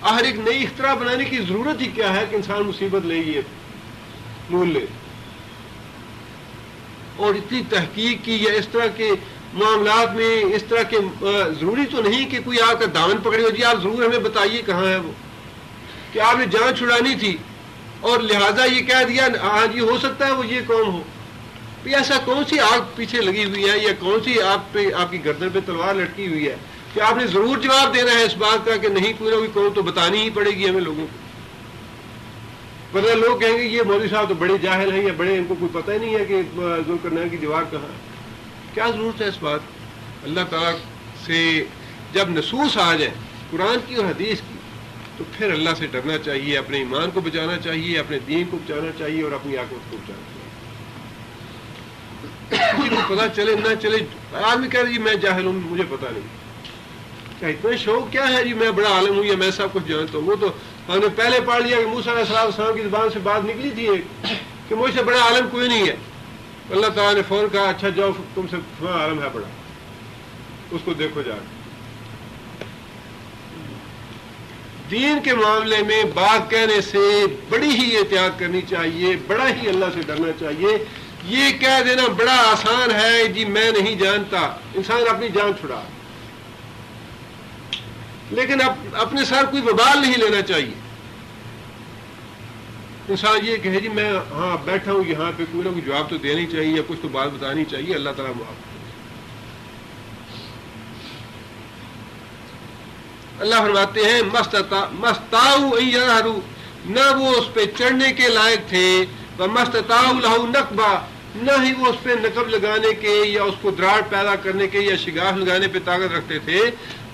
آخر ایک نئی اختراع بنانے کی ضرورت ہی کیا ہے کہ انسان مصیبت لے یہ مول لے. اور اتنی تحقیق کی یا اس طرح کے معاملات میں اس طرح کے ضروری تو نہیں کہ کوئی آپ کا دامن پکڑے ہو جی آپ ضرور ہمیں بتائیے کہاں ہے وہ، کہ آپ نے جان چھڑانی تھی اور لہذا یہ کہہ دیا ہاں جی ہو سکتا ہے وہ یہ قوم ہو. ایسا کون سی آگ پیچھے لگی ہوئی ہے یا کون سی آپ کی گردن پہ تلوار لٹکی ہوئی ہے کہ آپ نے ضرور جواب دینا ہے اس بات کا کہ نہیں کوئی نہ کوئی قوم تو بتانی ہی پڑے گی ہمیں لوگوں کو، ورنہ لوگ کہیں گے یہ مولوی صاحب تو بڑے جاہل ہیں یا بڑے ان کو کوئی پتہ ہی نہیں ہے کہ ذوالقرنین کی دیوار کہاں ہے. کیا ضرورت ہے اس بات؟ اللہ تعالیٰ سے جب نصوص آ جائے قرآن کی اور حدیث کی تو پھر اللہ سے ڈرنا چاہیے، اپنے ایمان کو بچانا چاہیے، اپنے دین کو بچانا چاہیے اور اپنی عاقبت کو بچانا چاہیے. کسی کو پتہ چلے نہ چلے، آدمی کہہ رہا جی میں جاہل ہوں مجھے پتہ نہیں، کیا اتنا شوق کیا ہے جی میں بڑا عالم ہوں یا میں سب کچھ جانتا ہوں؟ وہ تو ہم نے پہلے پڑھ لیا کہ موسیٰ علیہ السلام کی زبان سے بات نکلی تھی کہ مجھ سے بڑا عالم کوئی نہیں ہے. اللہ تعالیٰ نے فوراً کہا اچھا جاؤ تم سے عالم ہے بڑا، اس کو دیکھو جا کے. دین کے معاملے میں بات کہنے سے بڑی ہی احتیاط کرنی چاہیے، بڑا ہی اللہ سے ڈرنا چاہیے. یہ کہہ دینا بڑا آسان ہے جی میں نہیں جانتا، انسان اپنی جان چھڑا، لیکن اپنے ساتھ کوئی وبال نہیں لینا چاہیے. انسان یہ کہے جی میں ہاں بیٹھا ہوں یہاں پہ کوئی نہ کوئی جواب تو دینا ہی چاہیے یا کچھ تو بات بتانی چاہیے. اللہ تعالیٰ معاف کرے. اللہ فرماتے ہیں مستطاعوا ان یظہروا، نہ وہ اس پہ چڑھنے کے لائق تھے، ومستطاعوا لہ نقبا، نہ ہی وہ اس پہ نقب لگانے کے یا اس کو دراڑ پیدا کرنے کے یا شگاف لگانے پہ طاقت رکھتے تھے.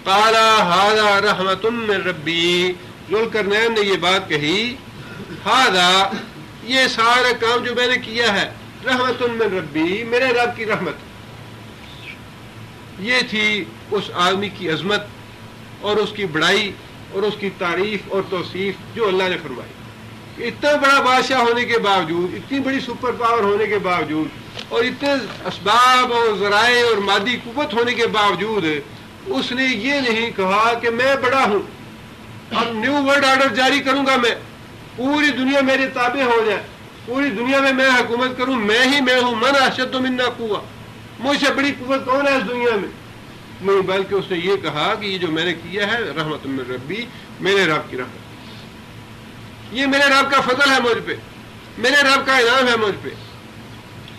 قال ھذا رحمت من ربی، ذوالقرنین نے یہ بات کہی، ھذا یہ سارا کام جو میں نے کیا ہے، رحمت من ربی میرے رب کی رحمت. یہ تھی اس آدمی کی عظمت اور اس کی بڑائی اور اس کی تعریف اور توصیف جو اللہ نے فرمائی. اتنا بڑا بادشاہ ہونے کے باوجود، اتنی بڑی سپر پاور ہونے کے باوجود اور اتنے اسباب اور ذرائع اور مادی قوت ہونے کے باوجود اس نے یہ نہیں کہا کہ میں بڑا ہوں اب نیو ورلڈ آرڈر جاری کروں گا، میں پوری دنیا میرے تابع ہو جائے، پوری دنیا میں حکومت کروں، میں ہوں، من اشد منا قوہ، مجھ سے بڑی قوت کون ہے اس دنیا میں؟ نہیں، بلکہ اس نے یہ کہا کہ یہ جو میں نے کیا ہے رحمت من ربی، میرے رب کی رحمت، یہ میرے رب کا فضل ہے مجھ پہ، میرے رب کا انعام ہے مجھ پہ.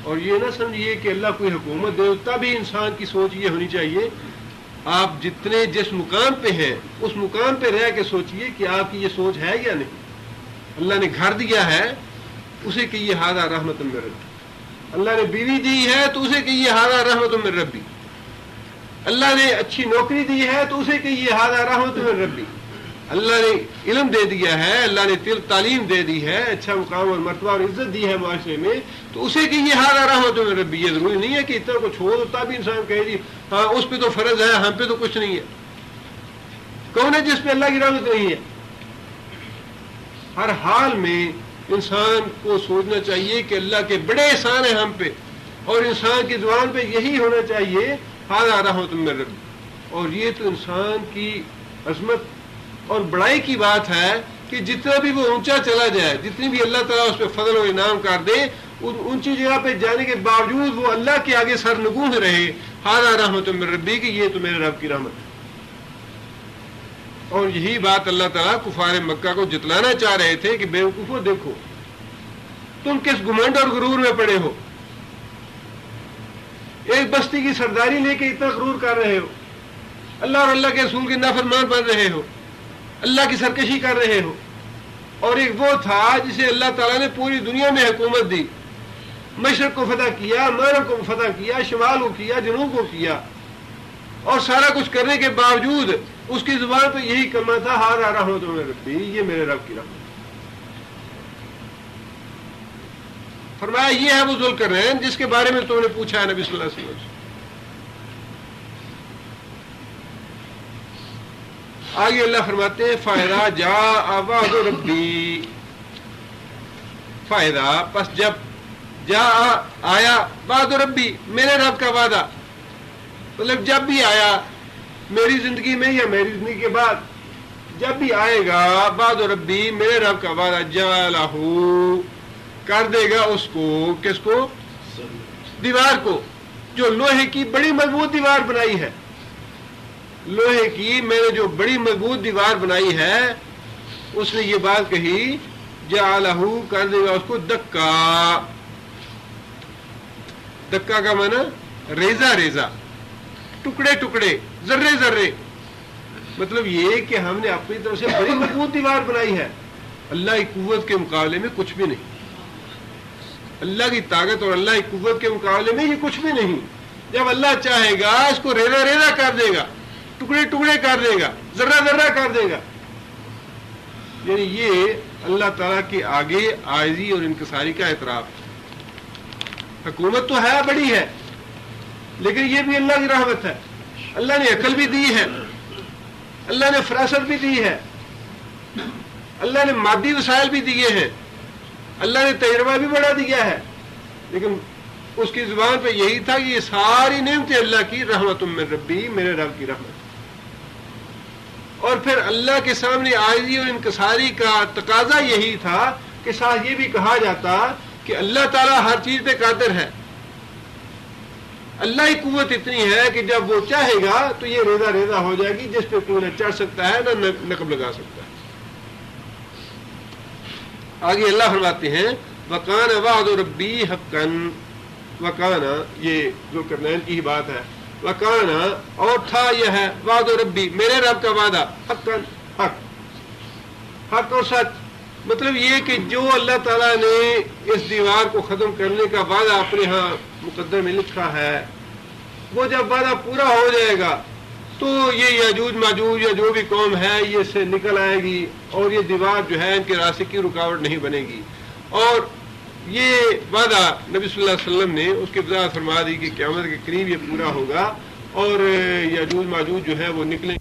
اور یہ نہ سمجھیے کہ اللہ کوئی حکومت دے، تبھی انسان کی سوچ یہ ہونی چاہیے آپ جتنے جس مقام پہ ہیں اس مقام پہ رہ کے سوچئے کہ آپ کی یہ سوچ ہے یا نہیں. اللہ نے گھر دیا ہے اسے کہیے ھذا رحمت من ربی، اللہ نے بیوی دی ہے تو اسے کہیے ھذا رحمت من ربی، اللہ نے اچھی نوکری دی ہے تو اسے کہیے ھذا رحمت من ربی، اللہ نے علم دے دیا ہے، اللہ نے تعلیم دے دی ہے، اچھا مقام اور مرتبہ اور عزت دی ہے معاشرے میں تو اسے کہیے ھذا رحمت من ربی. یہ ضروری نہیں ہے کہ اتنا کو چھوڑ دو تب انسان کہے جی ہاں اس پہ تو فرض ہے ہم پہ تو کچھ نہیں ہے. کون ہے جس پہ اللہ کی رحمت نہیں ہے؟ ہر حال میں انسان کو سوچنا چاہیے کہ اللہ کے بڑے احسان ہیں ہم پہ، اور انسان کی زبان پہ یہی ہونا چاہیے ھذا رحمت من ربی. اور یہ تو انسان کی عظمت اور بڑائی کی بات ہے کہ جتنا بھی وہ اونچا چلا جائے، جتنی بھی اللہ تعالیٰ اس پہ فضل و انعام کر دے، ان اونچی جگہ پہ جانے کے باوجود وہ اللہ کے آگے سر نگوں رہے ھذا رحمت من ربی کہ یہ تو میرے رب کی رحمت ہے. اور یہی بات اللہ تعالیٰ کفار مکہ کو جتلانا چاہ رہے تھے کہ بیوقوفو دیکھو تم کس گھمنڈ اور غرور میں پڑے ہو، ایک بستی کی سرداری لے کے اتنا غرور کر رہے ہو، اللہ اور اللہ کے رسول کے نافرمان بن رہے ہو، اللہ کی سرکشی کر رہے ہو. اور ایک وہ تھا جسے اللہ تعالیٰ نے پوری دنیا میں حکومت دی، مشرق کو فتح کیا، مغرب کو فتح کیا، شمال کو کیا، جنوب کو کیا، اور سارا کچھ کرنے کے باوجود اس کی زبان پہ یہی کلمہ تھا ھذا رحمت من ربی، یہ میرے رب کی رحمت. فرمایا یہ ہے وہ ذوالقرنین جس کے بارے میں تم نے پوچھا ہے نبی صلی اللہ علیہ وسلم سے. آگے اللہ فرماتے ہیں فَإِذَا جَاءَ وَعْدُ رَبِّي، فائدہ پس جب آیا وعد ربی میرے رب کا وعدہ، مطلب جب بھی آیا میری زندگی میں یا میری زندگی کے بعد جب بھی آئے گا وعد ربی میرے رب کا وعدہ، جعلہ کر دے گا اس کو، کس کو؟ دیوار کو، جو لوہے کی بڑی مضبوط دیوار بنائی ہے، لوہے کی میں نے جو بڑی مضبوط دیوار بنائی ہے، اس نے یہ بات کہی جعلہ کر دے گا اس کو دکا. دکا کا معنی ریزہ ریزہ، ٹکڑے ٹکڑے، ذرے ذرے، مطلب یہ کہ ہم نے اپنی طرف سے بڑی مضبوط دیوار بنائی ہے، اللہ کی قوت کے مقابلے میں کچھ بھی نہیں، اللہ کی طاقت اور اللہ کی قوت کے مقابلے میں یہ کچھ بھی نہیں۔ جب اللہ چاہے گا اس کو ریزہ ریزہ کر دے گا، ٹکڑے ٹکڑے کر دے گا، ذرہ ذرہ کر دے گا۔ یعنی یہ اللہ تعالیٰ کے آگے عاجزی اور انکساری کا اعتراف ہے۔ حکومت تو ہے، بڑی ہے، لیکن یہ بھی اللہ کی رحمت ہے۔ اللہ نے عقل بھی دی ہے، اللہ نے فراست بھی دی ہے، اللہ نے مادی وسائل بھی دیے ہیں، اللہ نے تجربہ بھی بڑھا دیا ہے، لیکن اس کی زبان پہ یہی تھا کہ یہ ساری نعمتیں اللہ کی رحمت من ربی، میرے رب کی رحمت۔ اور پھر اللہ کے سامنے عاجزی اور انکساری کا تقاضا یہی تھا کہ ساتھ یہ بھی کہا جاتا کہ اللہ تعالیٰ ہر چیز پہ قادر ہے، اللہ کی قوت اتنی ہے کہ جب وہ چاہے گا تو یہ ریزہ ریزہ ہو جائے گی، جس پہ کوئی نہ چڑھ سکتا ہے نہ نقب لگا سکتا ہے۔ آگے اللہ فرماتے ہیں وَقَانَ وَعْدُ رَبِّي حَقًّا، وَقَانَ یہ ذوالقرنین کی ہی بات ہے، وَقَانَ اور تھا یہ ہے، وعد ربی میرے رب کا وعدہ، حقًا حق، حق اور سچ، مطلب یہ کہ جو اللہ تعالیٰ نے اس دیوار کو ختم کرنے کا وعدہ اپنے ہاں مقدر میں لکھا ہے، وہ جب وعدہ پورا ہو جائے گا تو یہ یاجوج ماجوج یا جو بھی قوم ہے یہ اس سے نکل آئے گی، اور یہ دیوار جو ہے ان کے راستے کی رکاوٹ نہیں بنے گی۔ اور یہ وعدہ نبی صلی اللہ علیہ وسلم نے اس کی وضاحت فرما دی کہ قیامت کے قریب یہ پورا ہوگا اور یاجوج ماجوج جو ہے وہ نکلیں